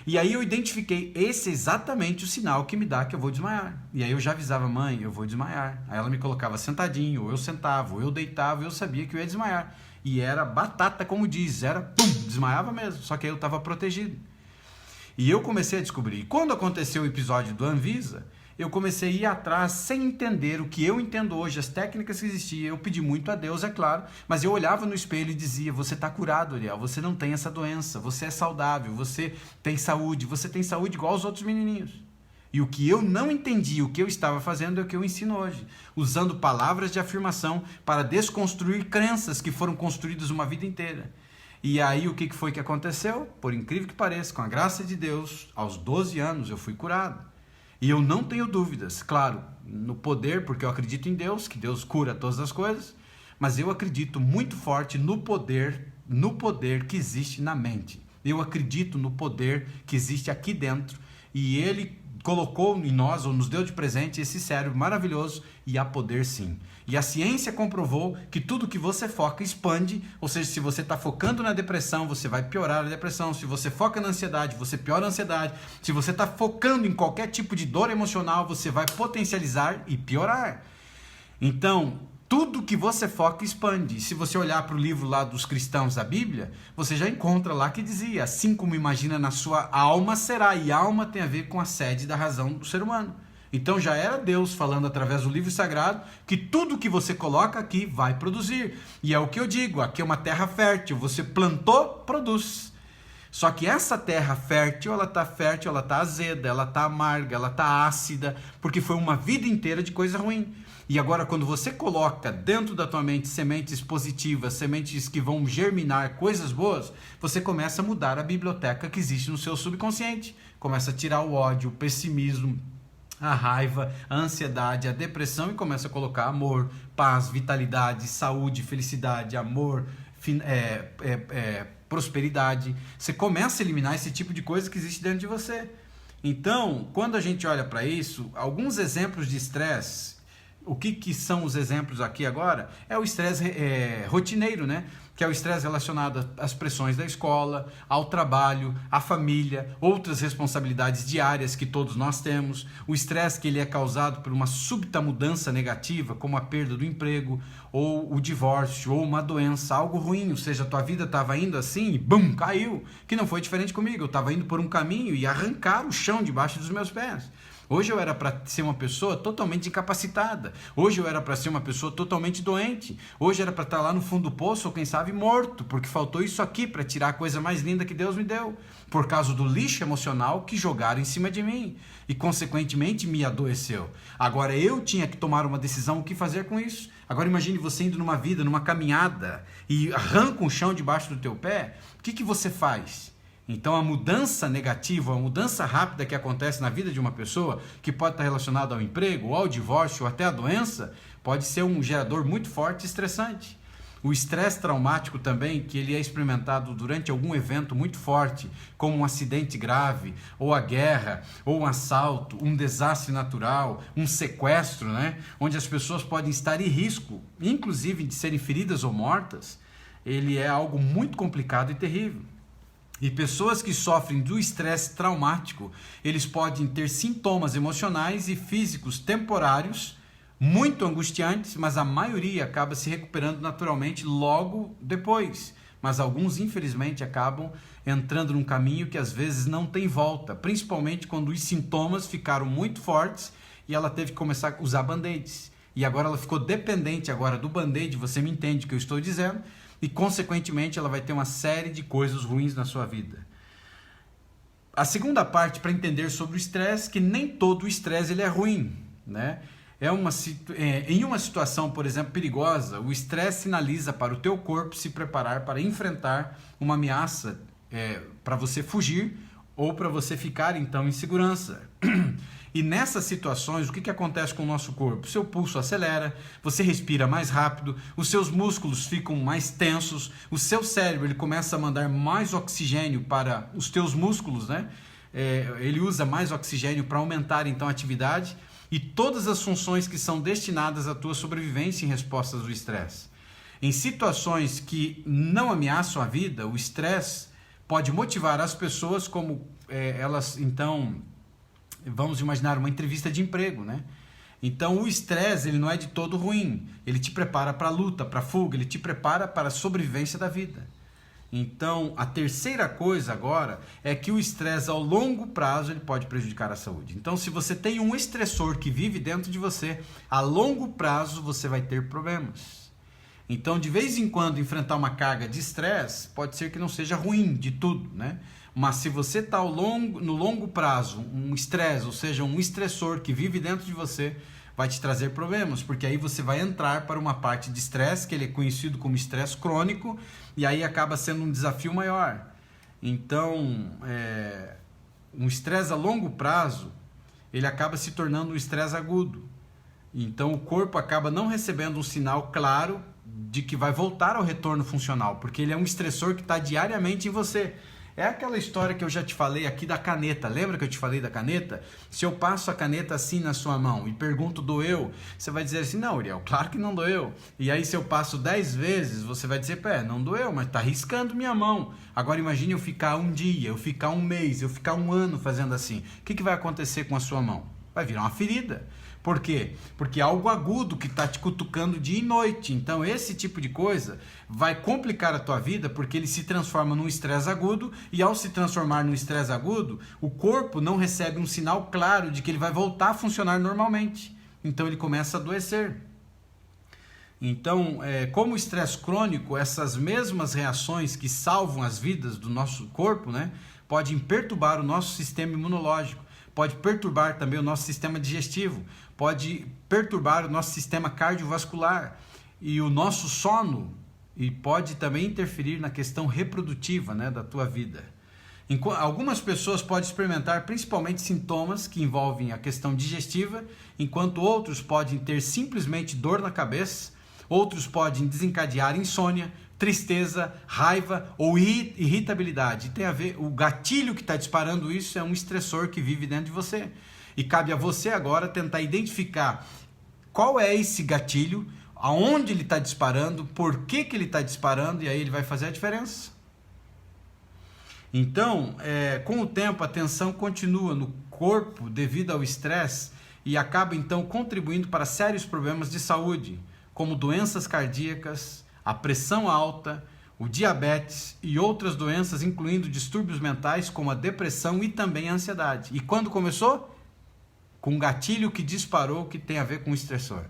E aí eu identifiquei, esse é exatamente o sinal que me dá que eu vou desmaiar. E aí eu já avisava, mãe, eu vou desmaiar. Aí ela me colocava sentadinho, ou eu sentava, ou eu deitava, e eu sabia que eu ia desmaiar. E era batata, como diz, era pum, desmaiava mesmo, só que aí eu estava protegido. E eu comecei a descobrir. E quando aconteceu o episódio do Anvisa, eu comecei a ir atrás sem entender o que eu entendo hoje, as técnicas que existiam. Eu pedi muito a Deus, é claro, mas eu olhava no espelho e dizia, você está curado, Ariel, você não tem essa doença, você é saudável, você tem saúde igual aos outros menininhos. E o que eu não entendi, o que eu estava fazendo é o que eu ensino hoje, usando palavras de afirmação para desconstruir crenças que foram construídas uma vida inteira. E aí o que foi que aconteceu? Por incrível que pareça, com a graça de Deus, aos 12 anos eu fui curado. E eu não tenho dúvidas, claro, no poder, porque eu acredito em Deus, que Deus cura todas as coisas, mas eu acredito muito forte no poder que existe na mente. Eu acredito no poder que existe aqui dentro e Ele colocou em nós, ou nos deu de presente, esse cérebro maravilhoso e há poder sim. E a ciência comprovou que tudo que você foca expande, ou seja, se você está focando na depressão, você vai piorar a depressão. Se você foca na ansiedade, você piora a ansiedade. Se você está focando em qualquer tipo de dor emocional, você vai potencializar e piorar. Então, Tudo que você foca expande. Se você olhar para o livro lá dos cristãos da Bíblia, você já encontra lá que dizia: assim como imagina na sua alma será. E alma tem a ver com a sede da razão do ser humano. Então já era Deus falando através do livro sagrado que tudo que você coloca aqui vai produzir. E é o que eu digo, aqui é uma terra fértil. Você plantou, produz. Só que essa terra fértil, ela está azeda, ela está amarga, ela está ácida, porque foi uma vida inteira de coisa ruim. E agora, quando você coloca dentro da tua mente sementes positivas, sementes que vão germinar coisas boas, você começa a mudar a biblioteca que existe no seu subconsciente. Começa a tirar o ódio, o pessimismo, a raiva, a ansiedade, a depressão e começa a colocar amor, paz, vitalidade, saúde, felicidade, amor, prosperidade. Você começa a eliminar esse tipo de coisa que existe dentro de você. Então, quando a gente olha para isso, alguns exemplos de estresse. O que são os exemplos aqui agora? É o estresse rotineiro, né? Que é o estresse relacionado às pressões da escola, ao trabalho, à família, outras responsabilidades diárias que todos nós temos. O estresse que ele é causado por uma súbita mudança negativa, como a perda do emprego, ou o divórcio, ou uma doença, algo ruim. Ou seja, a tua vida estava indo assim e bum, caiu. Que não foi diferente comigo. Eu estava indo por um caminho e arrancaram o chão debaixo dos meus pés. Hoje eu era para ser uma pessoa totalmente incapacitada. Hoje eu era para ser uma pessoa totalmente doente. Hoje era para estar lá no fundo do poço ou quem sabe morto, porque faltou isso aqui para tirar a coisa mais linda que Deus me deu, por causa do lixo emocional que jogaram em cima de mim e consequentemente me adoeceu. Agora eu tinha que tomar uma decisão o que fazer com isso. Agora imagine você indo numa vida, numa caminhada e arranca um chão debaixo do teu pé. O que você faz? Então a mudança negativa, a mudança rápida que acontece na vida de uma pessoa, que pode estar relacionada ao emprego, ou ao divórcio, ou até à doença, pode ser um gerador muito forte e estressante. O estresse traumático também, que ele é experimentado durante algum evento muito forte, como um acidente grave, ou a guerra, ou um assalto, um desastre natural, um sequestro, né? Onde as pessoas podem estar em risco, inclusive de serem feridas ou mortas, ele é algo muito complicado e terrível. E pessoas que sofrem do estresse traumático, eles podem ter sintomas emocionais e físicos temporários, muito angustiantes, mas a maioria acaba se recuperando naturalmente logo depois. Mas alguns, infelizmente, acabam entrando num caminho que às vezes não tem volta, principalmente quando os sintomas ficaram muito fortes e ela teve que começar a usar band-aids. E agora ela ficou dependente agora do band-aid, você me entende o que eu estou dizendo, e consequentemente ela vai ter uma série de coisas ruins na sua vida. A segunda parte para entender sobre o estresse, que nem todo o estresse ele é ruim, né? Em uma situação, por exemplo, perigosa, o estresse sinaliza para o teu corpo se preparar para enfrentar uma ameaça para você fugir ou para você ficar então em segurança. E nessas situações, o que acontece com o nosso corpo? Seu pulso acelera, você respira mais rápido, os seus músculos ficam mais tensos, o seu cérebro ele começa a mandar mais oxigênio para os teus músculos, né? Ele usa mais oxigênio para aumentar então a atividade e todas as funções que são destinadas à tua sobrevivência em respostas do estresse. Em situações que não ameaçam a vida, o estresse pode motivar as pessoas como elas então... Vamos imaginar uma entrevista de emprego, né? Então o estresse ele não é de todo ruim, ele te prepara para a luta, para a fuga, ele te prepara para a sobrevivência da vida. Então a terceira coisa agora é que o estresse ao longo prazo ele pode prejudicar a saúde. Então se você tem um estressor que vive dentro de você, a longo prazo você vai ter problemas. Então de vez em quando enfrentar uma carga de estresse pode ser que não seja ruim de tudo, né? Mas se você está no longo prazo, um estresse, ou seja, um estressor que vive dentro de você, vai te trazer problemas, porque aí você vai entrar para uma parte de estresse, que ele é conhecido como estresse crônico, e aí acaba sendo um desafio maior. Então, um estresse a longo prazo, ele acaba se tornando um estresse agudo. Então, o corpo acaba não recebendo um sinal claro de que vai voltar ao retorno funcional, porque ele é um estressor que está diariamente em você. É aquela história que eu já te falei aqui da caneta. Lembra que eu te falei da caneta? Se eu passo a caneta assim na sua mão e pergunto, doeu? Você vai dizer assim, não, Uriel, claro que não doeu. E aí se eu passo 10 vezes, você vai dizer, não doeu, mas tá riscando minha mão. Agora imagine eu ficar um dia, eu ficar um mês, eu ficar um ano fazendo assim. O que vai acontecer com a sua mão? vai virar uma ferida. Por quê? Porque é algo agudo que está te cutucando dia e noite. Então esse tipo de coisa vai complicar a tua vida, porque ele se transforma num estresse agudo, e ao se transformar num estresse agudo, o corpo não recebe um sinal claro de que ele vai voltar a funcionar normalmente. Então ele começa a adoecer. Então, como o estresse crônico, essas mesmas reações que salvam as vidas do nosso corpo, né, podem perturbar o nosso sistema imunológico, pode perturbar também o nosso sistema digestivo, pode perturbar o nosso sistema cardiovascular e o nosso sono, e pode também interferir na questão reprodutiva, né, da tua vida. Algumas pessoas podem experimentar principalmente sintomas que envolvem a questão digestiva, enquanto outros podem ter simplesmente dor na cabeça, outros podem desencadear insônia, tristeza, raiva ou irritabilidade. Tem a ver, o gatilho que está disparando isso é um estressor que vive dentro de você. E cabe a você agora tentar identificar qual é esse gatilho, aonde ele está disparando, por que ele está disparando, e aí ele vai fazer a diferença. Então, com o tempo, a tensão continua no corpo devido ao estresse e acaba então contribuindo para sérios problemas de saúde, como doenças cardíacas, a pressão alta, o diabetes e outras doenças, incluindo distúrbios mentais como a depressão e também a ansiedade. E quando começou? Com um gatilho que disparou, que tem a ver com o estressor.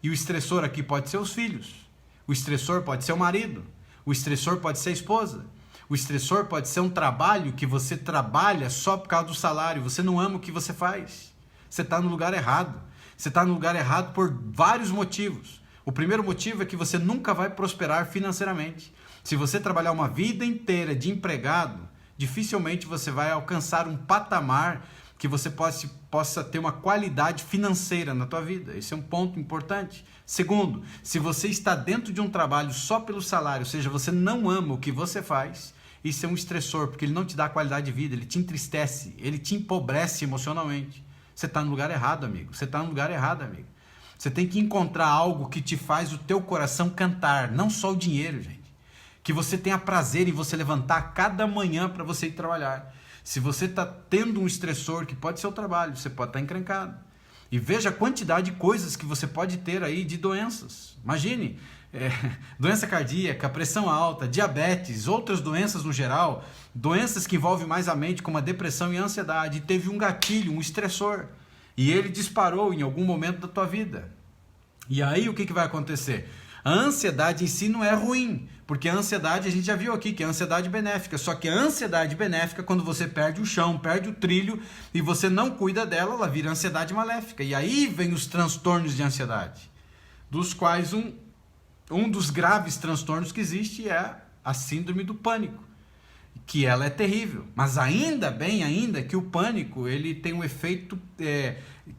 E o estressor aqui pode ser os filhos, o estressor pode ser o marido, o estressor pode ser a esposa, o estressor pode ser um trabalho que você trabalha só por causa do salário, você não ama o que você faz, você está no lugar errado. Você está no lugar errado por vários motivos. O primeiro motivo é que você nunca vai prosperar financeiramente. Se você trabalhar uma vida inteira de empregado, dificilmente você vai alcançar um patamar que você possa ter uma qualidade financeira na tua vida. Esse é um ponto importante. Segundo, se você está dentro de um trabalho só pelo salário, ou seja, você não ama o que você faz, isso é um estressor, porque ele não te dá qualidade de vida, ele te entristece, ele te empobrece emocionalmente. Você está no lugar errado, amigo. Você está no lugar errado, amigo. Você tem que encontrar algo que te faz o teu coração cantar, não só o dinheiro, gente. Que você tenha prazer em você levantar cada manhã para você ir trabalhar. Se você está tendo um estressor, que pode ser o trabalho, você pode estar encrencado. E veja a quantidade de coisas que você pode ter aí de doenças. Imagine, doença cardíaca, pressão alta, diabetes, outras doenças no geral, doenças que envolvem mais a mente, como a depressão e a ansiedade. Teve um gatilho, um estressor. E ele disparou em algum momento da tua vida. E aí o que vai acontecer? A ansiedade em si não é ruim, porque a ansiedade, a gente já viu aqui que é ansiedade benéfica, só que a ansiedade benéfica, quando você perde o chão, perde o trilho e você não cuida dela, ela vira ansiedade maléfica. E aí vem os transtornos de ansiedade, dos quais um dos graves transtornos que existe é a síndrome do pânico, que ela é terrível, mas ainda que o pânico ele tem um efeito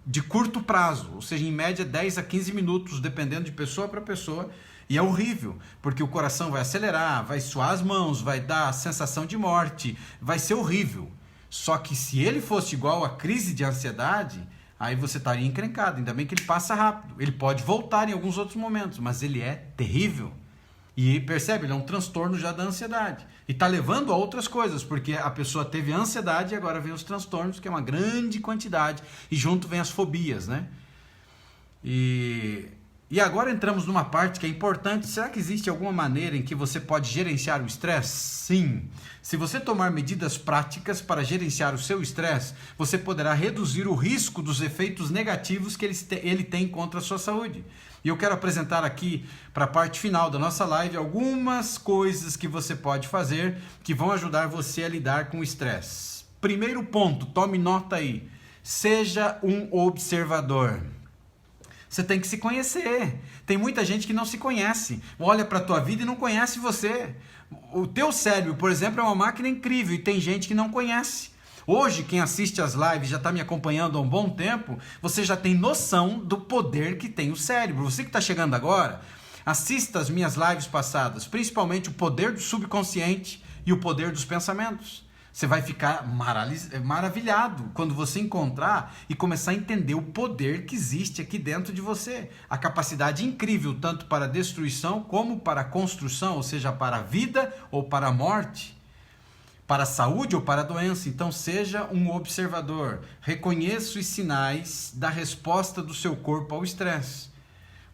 de curto prazo, ou seja, em média 10 a 15 minutos, dependendo de pessoa para pessoa, e é horrível, porque o coração vai acelerar, vai suar as mãos, vai dar a sensação de morte, vai ser horrível. Só que se ele fosse igual à crise de ansiedade, aí você estaria encrencado, ainda bem que ele passa rápido, ele pode voltar em alguns outros momentos, mas ele é terrível. E percebe, ele é um transtorno já da ansiedade. E está levando a outras coisas, porque a pessoa teve ansiedade e agora vem os transtornos, que é uma grande quantidade. E junto vem as fobias, né? E agora entramos numa parte que é importante. Será que existe alguma maneira em que você pode gerenciar o estresse? Sim. Se você tomar medidas práticas para gerenciar o seu estresse, você poderá reduzir o risco dos efeitos negativos que ele tem contra a sua saúde. E eu quero apresentar aqui, para a parte final da nossa live, algumas coisas que você pode fazer que vão ajudar você a lidar com o estresse. Primeiro ponto, tome nota aí. Seja um observador. Você tem que se conhecer. Tem muita gente que não se conhece. Olha para a tua vida e não conhece você. O teu cérebro, por exemplo, é uma máquina incrível e tem gente que não conhece. Hoje, quem assiste as lives, já está me acompanhando há um bom tempo, você já tem noção do poder que tem o cérebro. Você que está chegando agora, assista as minhas lives passadas, principalmente o poder do subconsciente e o poder dos pensamentos. Você vai ficar maravilhado quando você encontrar e começar a entender o poder que existe aqui dentro de você. A capacidade incrível tanto para a destruição como para a construção, ou seja, para a vida ou para a morte. para a saúde ou para a doença. Então seja um observador. Reconheça os sinais da resposta do seu corpo ao estresse.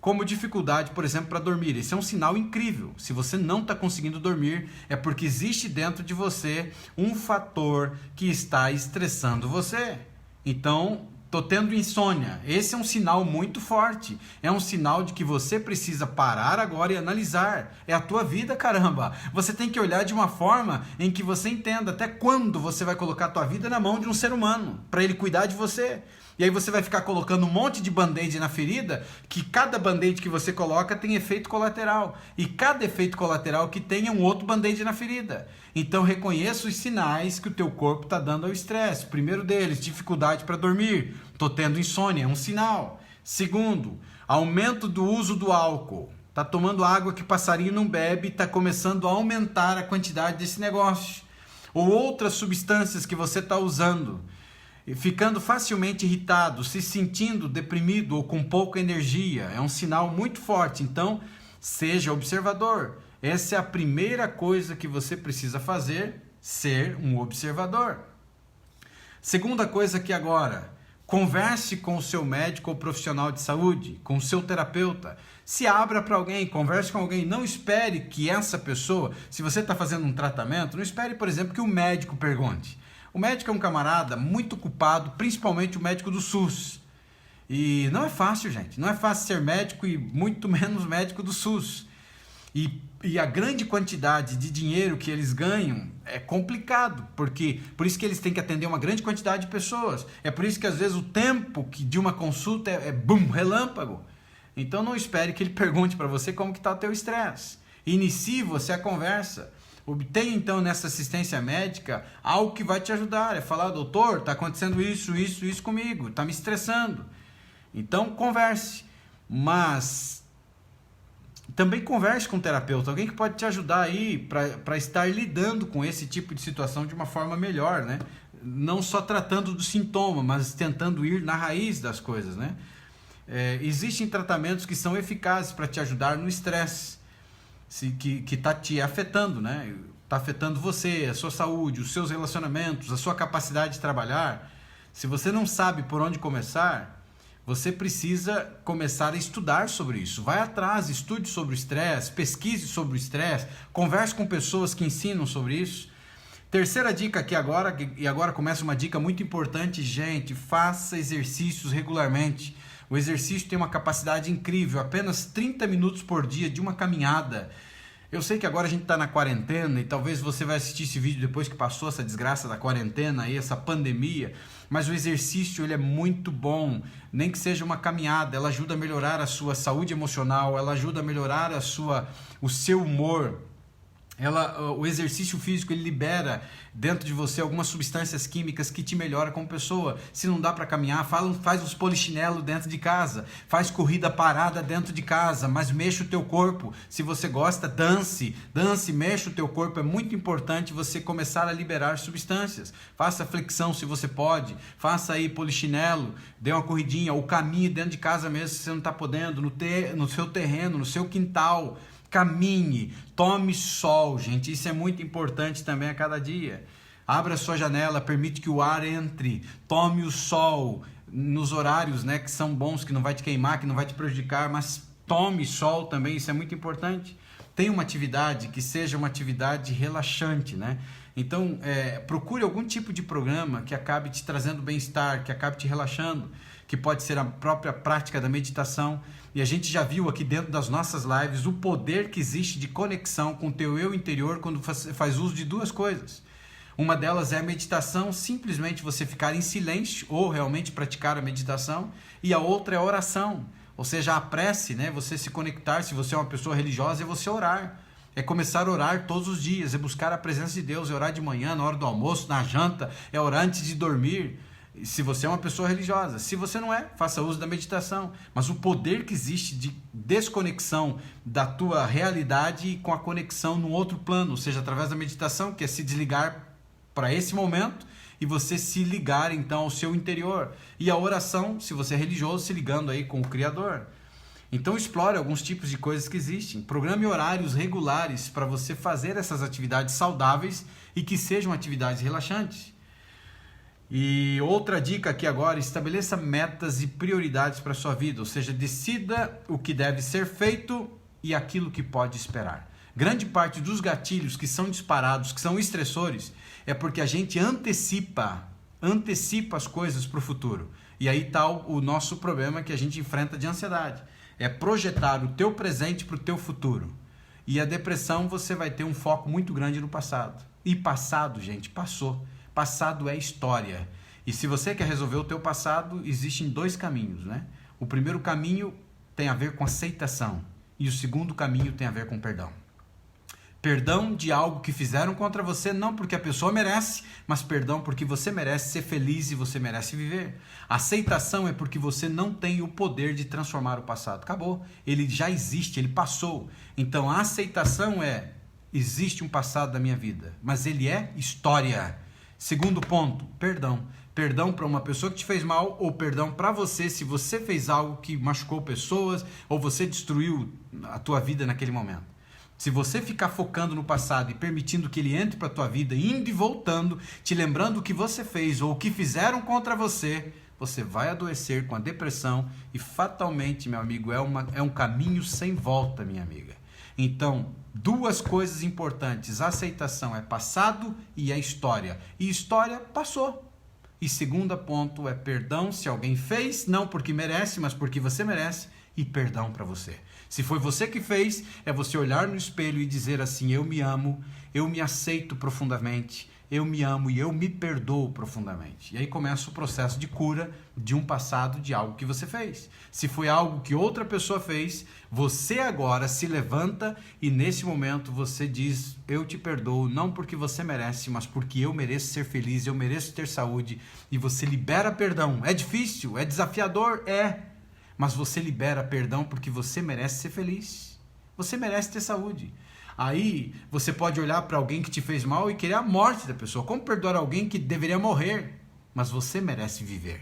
Como dificuldade, por exemplo, para dormir. Esse é um sinal incrível. Se você não está conseguindo dormir, é porque existe dentro de você um fator que está estressando você. Então, estou tendo insônia. Esse é um sinal muito forte. É um sinal de que você precisa parar agora e analisar. É a tua vida, caramba. Você tem que olhar de uma forma em que você entenda até quando você vai colocar a tua vida na mão de um ser humano, para ele cuidar de você. E aí você vai ficar colocando um monte de band-aid na ferida, que cada band-aid que você coloca tem efeito colateral. E cada efeito colateral que tem é um outro band-aid na ferida. Então reconheça os sinais que o teu corpo está dando ao estresse. Primeiro deles, dificuldade para dormir. Estou tendo insônia, é um sinal. Segundo, aumento do uso do álcool. Está tomando água que passarinho não bebe e está começando a aumentar a quantidade desse negócio. Ou outras substâncias que você está usando. Ficando facilmente irritado, se sentindo deprimido ou com pouca energia, é um sinal muito forte. Então, seja observador. Essa é a primeira coisa que você precisa fazer, ser um observador. Segunda coisa aqui agora, converse com o seu médico ou profissional de saúde, com o seu terapeuta. Se abra para alguém, converse com alguém. Não espere que essa pessoa, se você está fazendo um tratamento, não espere, por exemplo, que o médico pergunte. O médico é um camarada muito culpado, principalmente o médico do SUS. E não é fácil, gente. Não é fácil ser médico e muito menos médico do SUS. E a grande quantidade de dinheiro que eles ganham é complicado, porque por isso que eles têm que atender uma grande quantidade de pessoas. É por isso que às vezes o tempo de uma consulta é bum, relâmpago. Então não espere que ele pergunte para você como que está o teu estresse. Inicie você a conversa. Obtenha então nessa assistência médica algo que vai te ajudar. É falar, doutor, está acontecendo isso comigo, está me estressando. Então converse, mas também converse com um terapeuta, alguém que pode te ajudar aí para estar lidando com esse tipo de situação de uma forma melhor, né? Não só tratando do sintoma, mas tentando ir na raiz das coisas, né? Existem tratamentos que são eficazes para te ajudar no estresse. Que está te afetando, né? Está afetando você, a sua saúde, os seus relacionamentos, a sua capacidade de trabalhar. Se você não sabe por onde começar, você precisa começar a estudar sobre isso. Vai atrás, estude sobre o estresse, pesquise sobre o estresse, converse com pessoas que ensinam sobre isso. Terceira dica aqui agora, e agora começa uma dica muito importante, gente, faça exercícios regularmente. O exercício tem uma capacidade incrível, apenas 30 minutos por dia de uma caminhada. Eu sei que agora a gente está na quarentena e talvez você vai assistir esse vídeo depois que passou essa desgraça da quarentena, aí, essa pandemia, mas o exercício ele é muito bom, nem que seja uma caminhada, ela ajuda a melhorar a sua saúde emocional, ela ajuda a melhorar o seu humor. O exercício físico ele libera dentro de você algumas substâncias químicas que te melhoram como pessoa. Se não dá para caminhar, faz uns polichinelo dentro de casa, faz corrida parada dentro de casa, mas mexa o teu corpo. Se você gosta, dance, mexa o teu corpo. É muito importante você começar a liberar substâncias. Faça flexão se você pode, faça aí polichinelo, dê uma corridinha, ou caminhe dentro de casa mesmo se você não está podendo, no seu terreno, no seu quintal. Caminhe, tome sol, gente, isso é muito importante também a cada dia. Abra a sua janela, permite que o ar entre, tome o sol nos horários, né, que são bons, que não vai te queimar, que não vai te prejudicar, mas tome sol também, isso é muito importante. Tenha uma atividade que seja uma atividade relaxante, né? Então, procure algum tipo de programa que acabe te trazendo bem-estar, que acabe te relaxando, que pode ser a própria prática da meditação. E a gente já viu aqui dentro das nossas lives o poder que existe de conexão com o teu eu interior quando faz uso de duas coisas. Uma delas é a meditação, simplesmente você ficar em silêncio ou realmente praticar a meditação. E a outra é a oração, ou seja, a prece, né? Você se conectar, se você é uma pessoa religiosa, é você orar. É começar a orar todos os dias, é buscar a presença de Deus, é orar de manhã, na hora do almoço, na janta, é orar antes de dormir. Se você é uma pessoa religiosa, se você não é, faça uso da meditação. Mas o poder que existe de desconexão da tua realidade com a conexão num outro plano, ou seja, através da meditação, que é se desligar para esse momento e você se ligar então ao seu interior. E a oração, se você é religioso, se ligando aí com o Criador. Então explore alguns tipos de coisas que existem. Programe horários regulares para você fazer essas atividades saudáveis e que sejam atividades relaxantes. E outra dica aqui agora, estabeleça metas e prioridades para a sua vida, ou seja, decida o que deve ser feito e aquilo que pode esperar. Grande parte dos gatilhos que são disparados, que são estressores, é porque a gente antecipa as coisas para o futuro. E aí está o nosso problema que a gente enfrenta de ansiedade. É projetar o teu presente para o teu futuro. E a depressão, você vai ter um foco muito grande no passado. E passado, gente, passou. Passado é história. E se você quer resolver o teu passado, existem dois caminhos, né? O primeiro caminho tem a ver com aceitação. E o segundo caminho tem a ver com perdão. Perdão de algo que fizeram contra você, não porque a pessoa merece, mas perdão porque você merece ser feliz e você merece viver. Aceitação é porque você não tem o poder de transformar o passado. Acabou. Ele já existe, ele passou. Então a aceitação é, existe um passado da minha vida, mas ele é história. Segundo ponto, perdão. Perdão para uma pessoa que te fez mal ou perdão para você se você fez algo que machucou pessoas ou você destruiu a tua vida naquele momento. Se você ficar focando no passado e permitindo que ele entre para a tua vida, indo e voltando, te lembrando o que você fez ou o que fizeram contra você, você vai adoecer com a depressão e fatalmente, meu amigo, é um caminho sem volta, minha amiga. Então, duas coisas importantes, a aceitação é passado e a história. E história passou. E segundo ponto é perdão se alguém fez, não porque merece, mas porque você merece, e perdão para você. Se foi você que fez, é você olhar no espelho e dizer assim, eu me amo, eu me aceito profundamente, eu me amo e eu me perdoo profundamente. E aí começa o processo de cura de um passado, de algo que você fez. Se foi algo que outra pessoa fez, você agora se levanta e nesse momento você diz, eu te perdoo, não porque você merece, mas porque eu mereço ser feliz, eu mereço ter saúde. E você libera perdão. É difícil, é desafiador, mas você libera perdão porque você merece ser feliz. Você merece ter saúde. Aí você pode olhar para alguém que te fez mal e querer a morte da pessoa. Como perdoar alguém que deveria morrer? Mas você merece viver.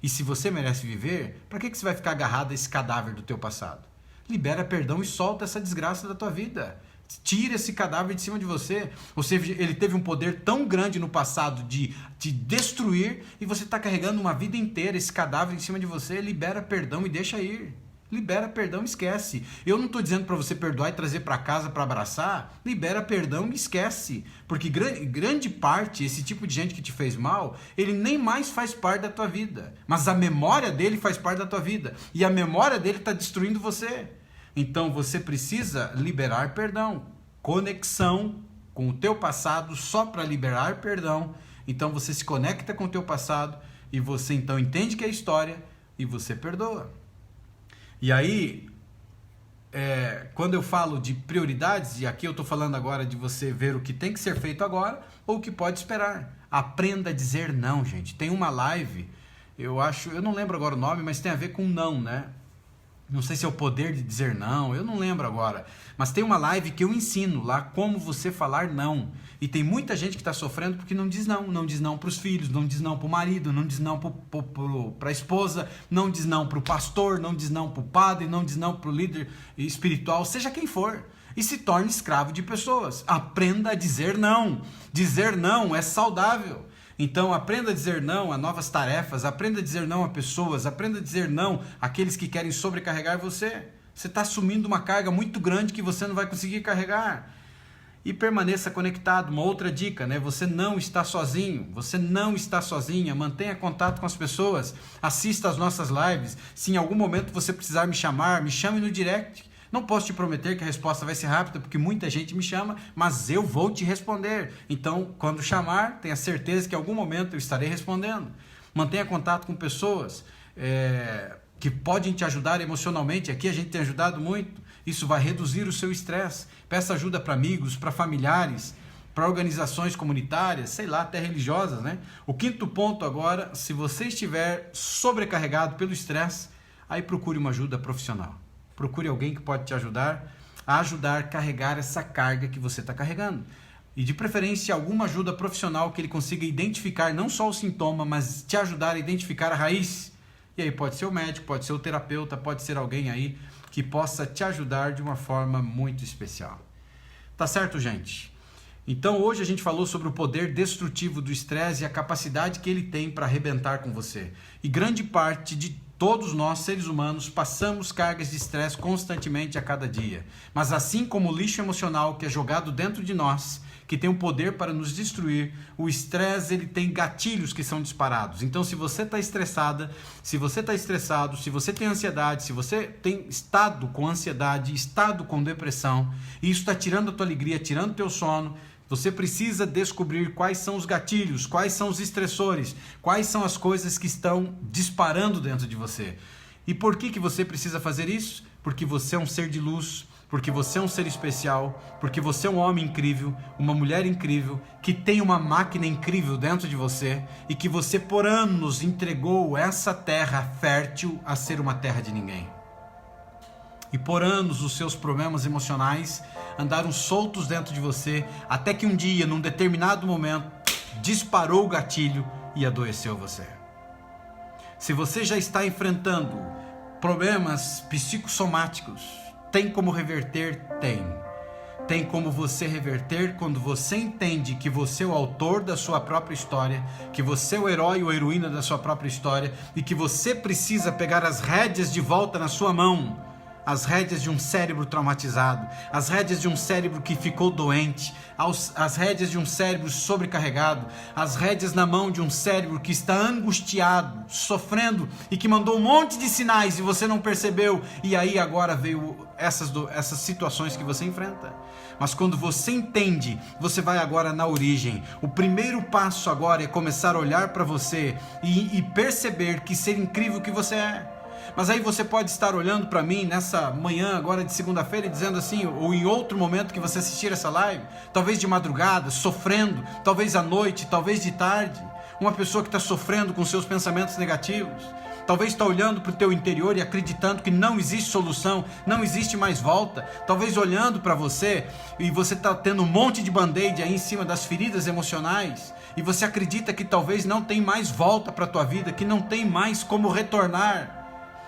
E se você merece viver, para que você vai ficar agarrado a esse cadáver do teu passado? Libera perdão e solta essa desgraça da tua vida. Tira esse cadáver de cima de você. Ou seja, ele teve um poder tão grande no passado de te destruir e você está carregando uma vida inteira esse cadáver em cima de você. Libera perdão e deixa ir. Libera perdão e esquece. Eu não estou dizendo para você perdoar e trazer para casa para abraçar. Libera perdão e esquece. Porque grande parte, esse tipo de gente que te fez mal, ele nem mais faz parte da tua vida. Mas a memória dele faz parte da tua vida. E a memória dele está destruindo você. Então você precisa liberar perdão. Conexão com o teu passado só para liberar perdão. Então você se conecta com o teu passado e você então entende que é história e você perdoa. E aí, quando eu falo de prioridades, e aqui eu estou falando agora de você ver o que tem que ser feito agora ou o que pode esperar. Aprenda a dizer não, gente. Tem uma live, eu não lembro agora o nome, mas tem a ver com não, né? Não sei se é o poder de dizer não, eu não lembro agora. Mas tem uma live que eu ensino lá como você falar não. E tem muita gente que está sofrendo porque não diz não. Não diz não para os filhos, não diz não para o marido, não diz não para a esposa, não diz não para o pastor, não diz não para o padre, não diz não para o líder espiritual, seja quem for. E se torne escravo de pessoas. Aprenda a dizer não. Dizer não é saudável. Então aprenda a dizer não a novas tarefas, aprenda a dizer não a pessoas, aprenda a dizer não àqueles que querem sobrecarregar você. Você está assumindo uma carga muito grande que você não vai conseguir carregar. E permaneça conectado. Uma outra dica, né? Você não está sozinho, você não está sozinha. Mantenha contato com as pessoas, assista às nossas lives. Se em algum momento você precisar me chamar, me chame no direct. Não posso te prometer que a resposta vai ser rápida, porque muita gente me chama, mas eu vou te responder. Então, quando chamar, tenha certeza que em algum momento eu estarei respondendo. Mantenha contato com pessoas que podem te ajudar emocionalmente. Aqui a gente tem ajudado muito. Isso vai reduzir o seu estresse. Peça ajuda para amigos, para familiares, para organizações comunitárias, sei lá, até religiosas, né? O quinto ponto agora, se você estiver sobrecarregado pelo estresse, aí procure uma ajuda profissional. Procure alguém que pode te ajudar a carregar essa carga que você está carregando. E de preferência alguma ajuda profissional que ele consiga identificar não só o sintoma, mas te ajudar a identificar a raiz. E aí pode ser o médico, pode ser o terapeuta, pode ser alguém aí que possa te ajudar de uma forma muito especial. Tá certo, gente? Então hoje a gente falou sobre o poder destrutivo do estresse e a capacidade que ele tem para arrebentar com você. E grande parte de todos nós, seres humanos, passamos cargas de estresse constantemente a cada dia. Mas assim como o lixo emocional que é jogado dentro de nós, que tem o poder para nos destruir, o estresse ele tem gatilhos que são disparados. Então se você está estressada, se você está estressado, se você tem ansiedade, se você tem estado com ansiedade, estado com depressão, e isso está tirando a tua alegria, tirando o teu sono, você precisa descobrir quais são os gatilhos, quais são os estressores, quais são as coisas que estão disparando dentro de você. E por que você precisa fazer isso? Porque você é um ser de luz, porque você é um ser especial, porque você é um homem incrível, uma mulher incrível, que tem uma máquina incrível dentro de você e que você por anos entregou essa terra fértil a ser uma terra de ninguém. E por anos os seus problemas emocionais andaram soltos dentro de você, até que um dia, num determinado momento, disparou o gatilho e adoeceu você. Se você já está enfrentando problemas psicossomáticos, tem como reverter? Tem. Tem como você reverter quando você entende que você é o autor da sua própria história, que você é o herói ou heroína da sua própria história e que você precisa pegar as rédeas de volta na sua mão. As rédeas de um cérebro traumatizado, as rédeas de um cérebro que ficou doente, as rédeas de um cérebro sobrecarregado, as rédeas na mão de um cérebro que está angustiado, sofrendo e que mandou um monte de sinais e você não percebeu, e aí agora veio essas situações que você enfrenta. Mas quando você entende, você vai agora na origem. O primeiro passo agora é começar a olhar para você e perceber que ser incrível que você é. Mas aí você pode estar olhando para mim nessa manhã agora de segunda-feira e dizendo assim, ou em outro momento que você assistir essa live, talvez de madrugada, sofrendo, talvez à noite, talvez de tarde, uma pessoa que está sofrendo com seus pensamentos negativos, talvez está olhando para o teu interior e acreditando que não existe solução, não existe mais volta, talvez olhando para você e você está tendo um monte de band-aid aí em cima das feridas emocionais e você acredita que talvez não tem mais volta para a tua vida, que não tem mais como retornar.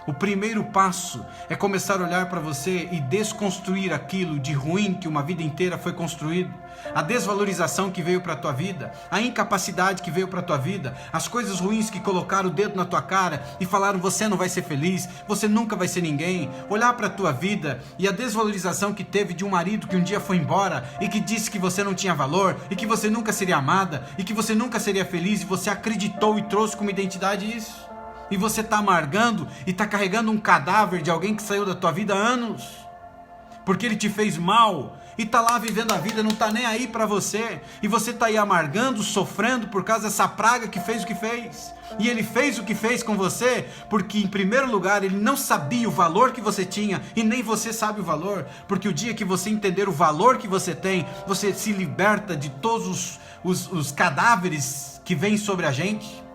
O primeiro passo é começar a olhar para você e desconstruir aquilo de ruim que uma vida inteira foi construído. A desvalorização que veio para a tua vida, a incapacidade que veio para a tua vida, as coisas ruins que colocaram o dedo na tua cara e falaram você não vai ser feliz, você nunca vai ser ninguém. Olhar para a tua vida e a desvalorização que teve de um marido que um dia foi embora e que disse que você não tinha valor e que você nunca seria amada e que você nunca seria feliz e você acreditou e trouxe como identidade isso. E você está amargando e está carregando um cadáver de alguém que saiu da tua vida há anos, porque ele te fez mal e está lá vivendo a vida, não está nem aí para você, e você está aí amargando, sofrendo por causa dessa praga que fez o que fez. E ele fez o que fez com você porque em primeiro lugar ele não sabia o valor que você tinha e nem você sabe o valor, porque o dia que você entender o valor que você tem, você se liberta de todos os cadáveres que vêm sobre a gente,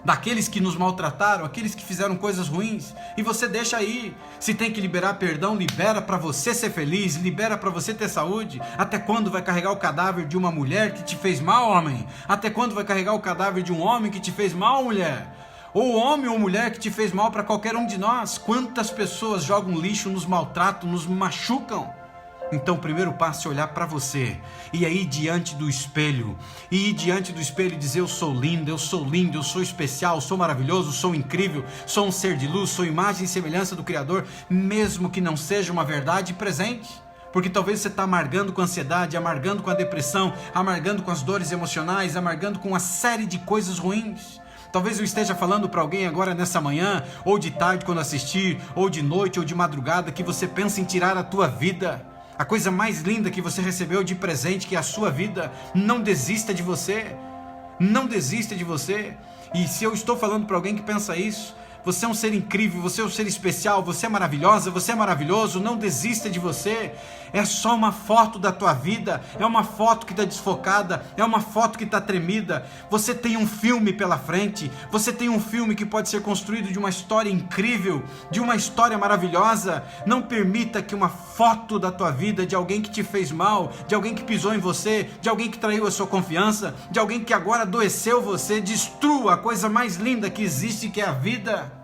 daqueles que nos maltrataram, aqueles que fizeram coisas ruins, e você deixa aí. Se tem que liberar perdão, libera para você ser feliz, libera para você ter saúde. Até quando vai carregar o cadáver de uma mulher que te fez mal, homem? Até quando vai carregar o cadáver de um homem que te fez mal, mulher? Ou homem ou mulher que te fez mal para qualquer um de nós? Quantas pessoas jogam lixo, nos maltratam, nos machucam? Então o primeiro passo é olhar para você e aí diante do espelho, e ir diante do espelho e dizer eu sou lindo, eu sou especial, sou maravilhoso, sou incrível, sou um ser de luz, sou imagem e semelhança do Criador, mesmo que não seja uma verdade presente. Porque talvez você está amargando com a ansiedade, amargando com a depressão, amargando com as dores emocionais, amargando com uma série de coisas ruins. Talvez eu esteja falando para alguém agora nessa manhã, ou de tarde quando assistir, ou de noite ou de madrugada, que você pensa em tirar a tua vida. A coisa mais linda que você recebeu de presente, que é a sua vida. Não desista de você. Não desista de você. E se eu estou falando para alguém que pensa isso, você é um ser incrível, você é um ser especial, você é maravilhosa, você é maravilhoso, não desista de você. É só uma foto da tua vida, é uma foto que está desfocada, é uma foto que está tremida. Você tem um filme pela frente, você tem um filme que pode ser construído de uma história incrível, de uma história maravilhosa. Não permita que uma foto da tua vida, de alguém que te fez mal, de alguém que pisou em você, de alguém que traiu a sua confiança, de alguém que agora adoeceu você, destrua a coisa mais linda que existe, que é a vida.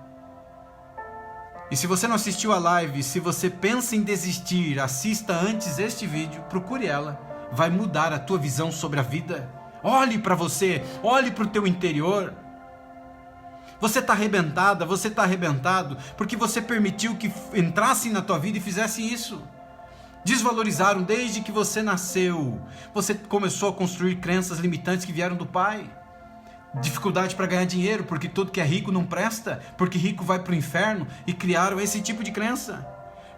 E se você não assistiu a live, se você pensa em desistir, assista antes este vídeo, procure ela. Vai mudar a tua visão sobre a vida. Olhe para você, olhe para o teu interior. Você está arrebentada, você está arrebentado, porque você permitiu que entrassem na tua vida e fizessem isso. Desvalorizaram desde que você nasceu. Você começou a construir crenças limitantes que vieram do pai. Dificuldade para ganhar dinheiro, porque tudo que é rico não presta, porque rico vai para o inferno, e criaram esse tipo de crença.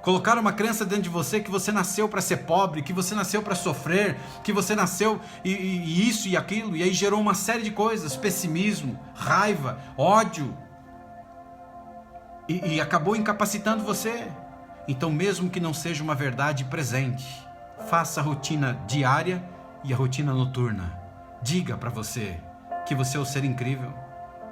Colocaram uma crença dentro de você que você nasceu para ser pobre, que você nasceu para sofrer, que você nasceu e isso e aquilo, e aí gerou uma série de coisas, pessimismo, raiva, ódio, e acabou incapacitando você. Então, mesmo que não seja uma verdade presente, faça a rotina diária e a rotina noturna. Diga para você que você é um ser incrível.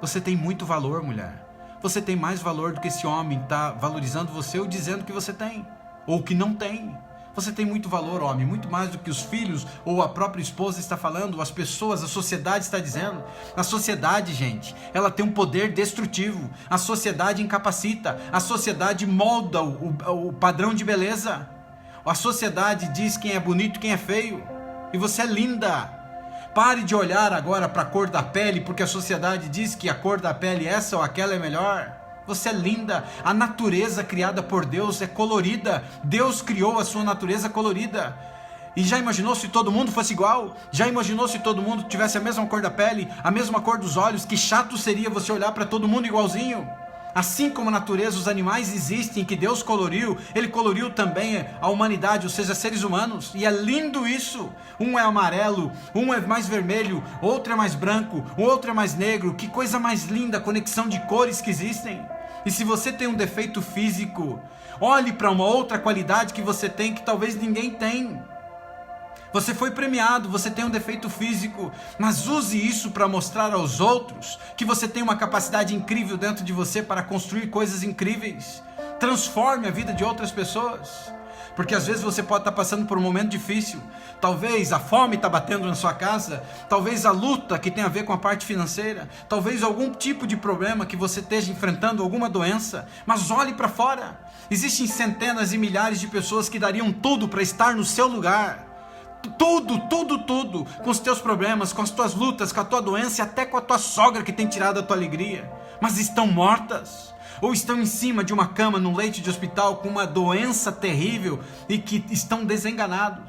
Você tem muito valor, mulher. Você tem mais valor do que esse homem está valorizando você ou dizendo que você tem, ou que não tem. Você tem muito valor, homem, muito mais do que os filhos ou a própria esposa está falando, as pessoas, a sociedade está dizendo. A sociedade, gente, ela tem um poder destrutivo. A sociedade incapacita, a sociedade molda o padrão de beleza. A sociedade diz quem é bonito e quem é feio. E você é linda. Pare de olhar agora para a cor da pele, porque a sociedade diz que a cor da pele essa ou aquela é melhor. Você é linda. A natureza criada por Deus é colorida. Deus criou a sua natureza colorida. E já imaginou se todo mundo fosse igual? Já imaginou se todo mundo tivesse a mesma cor da pele, a mesma cor dos olhos? Que chato seria você olhar para todo mundo igualzinho. Assim como a natureza, os animais existem, que Deus coloriu, Ele coloriu também a humanidade, ou seja, seres humanos. E é lindo isso. Um é amarelo, um é mais vermelho, outro é mais branco, o outro é mais negro. Que coisa mais linda a conexão de cores que existem. E se você tem um defeito físico, olhe para uma outra qualidade que você tem que talvez ninguém tem. Você foi premiado, você tem um defeito físico, mas use isso para mostrar aos outros que você tem uma capacidade incrível dentro de você para construir coisas incríveis. Transforme a vida de outras pessoas. Porque às vezes você pode estar passando por um momento difícil. Talvez a fome está batendo na sua casa. Talvez a luta que tem a ver com a parte financeira. Talvez algum tipo de problema que você esteja enfrentando, alguma doença. Mas olhe para fora. Existem centenas e milhares de pessoas que dariam tudo para estar no seu lugar. Tudo, com os teus problemas, com as tuas lutas, com a tua doença e até com a tua sogra que tem tirado a tua alegria. Mas estão mortas. Ou estão em cima de uma cama, num leito de hospital, com uma doença terrível e que estão desenganados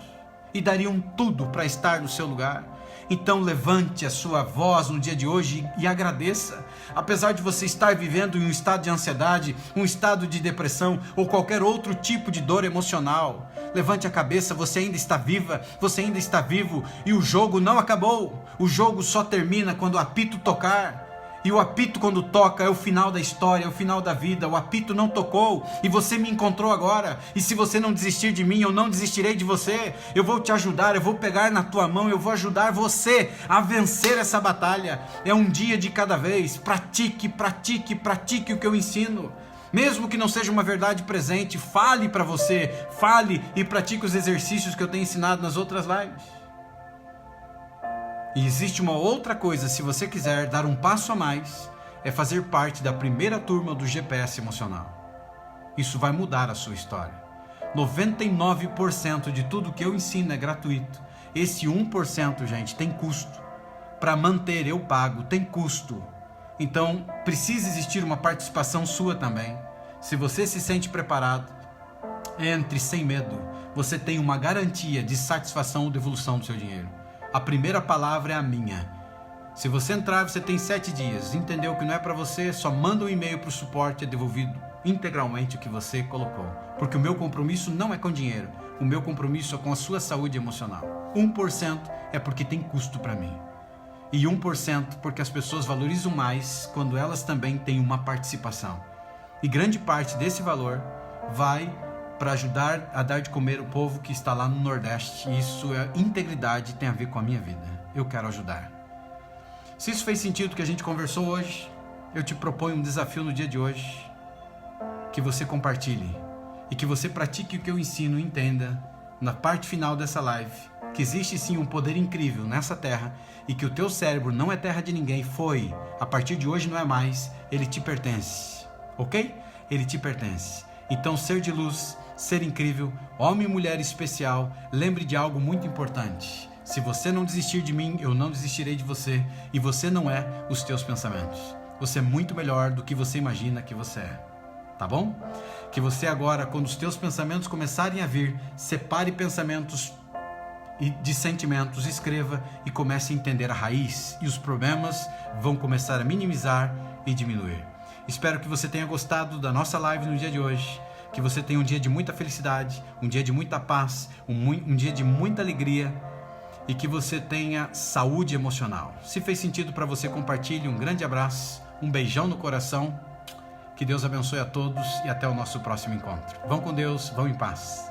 e dariam tudo para estar no seu lugar. Então levante a sua voz no dia de hoje e agradeça. Apesar de você estar vivendo em um estado de ansiedade, um estado de depressão ou qualquer outro tipo de dor emocional, levante a cabeça, você ainda está viva, você ainda está vivo e o jogo não acabou. O jogo só termina quando o apito tocar. E o apito quando toca é o final da história, é o final da vida. O apito não tocou e você me encontrou agora. E se você não desistir de mim, eu não desistirei de você. Eu vou te ajudar, eu vou pegar na tua mão, eu vou ajudar você a vencer essa batalha. É um dia de cada vez. Pratique o que eu ensino. Mesmo que não seja uma verdade presente, fale para você, fale e pratique os exercícios que eu tenho ensinado nas outras lives. E existe uma outra coisa, se você quiser dar um passo a mais, é fazer parte da primeira turma do GPS emocional. Isso vai mudar a sua história. 99% de tudo que eu ensino é gratuito. Esse 1%, gente, tem custo. Para manter, eu pago, tem custo. Então, precisa existir uma participação sua também. Se você se sente preparado, entre sem medo. Você tem uma garantia de satisfação ou devolução do seu dinheiro. A primeira palavra é a minha. Se você entrar, você tem 7 dias. Entendeu que não é para você? Só manda um e-mail para o suporte e é devolvido integralmente o que você colocou. Porque o meu compromisso não é com dinheiro. O meu compromisso é com a sua saúde emocional. 1% é porque tem custo para mim. E 1% porque as pessoas valorizam mais quando elas também têm uma participação. E grande parte desse valor vai para ajudar a dar de comer o povo que está lá no Nordeste. E isso é integridade, tem a ver com a minha vida. Eu quero ajudar. Se isso fez sentido que a gente conversou hoje, eu te proponho um desafio no dia de hoje, que você compartilhe e que você pratique o que eu ensino e entenda na parte final dessa live, que existe sim um poder incrível nessa terra e que o teu cérebro não é terra de ninguém, a partir de hoje não é mais, ele te pertence, ok? ele te pertence. Então, ser de luz, ser incrível, homem e mulher especial, lembre de algo muito importante. Se você não desistir de mim, eu não desistirei de você, e você não é os teus pensamentos. Você é muito melhor do que você imagina que você é. Tá bom? Que você agora, quando os teus pensamentos começarem a vir, separe pensamentos de sentimentos, escreva e comece a entender a raiz, e os problemas vão começar a minimizar e diminuir. Espero que você tenha gostado da nossa live no dia de hoje, que você tenha um dia de muita felicidade, um dia de muita paz, um dia de muita alegria, e que você tenha saúde emocional. Se fez sentido para você, compartilhe. Um grande abraço, um beijão no coração, que Deus abençoe a todos e até o nosso próximo encontro. Vão com Deus, vão em paz.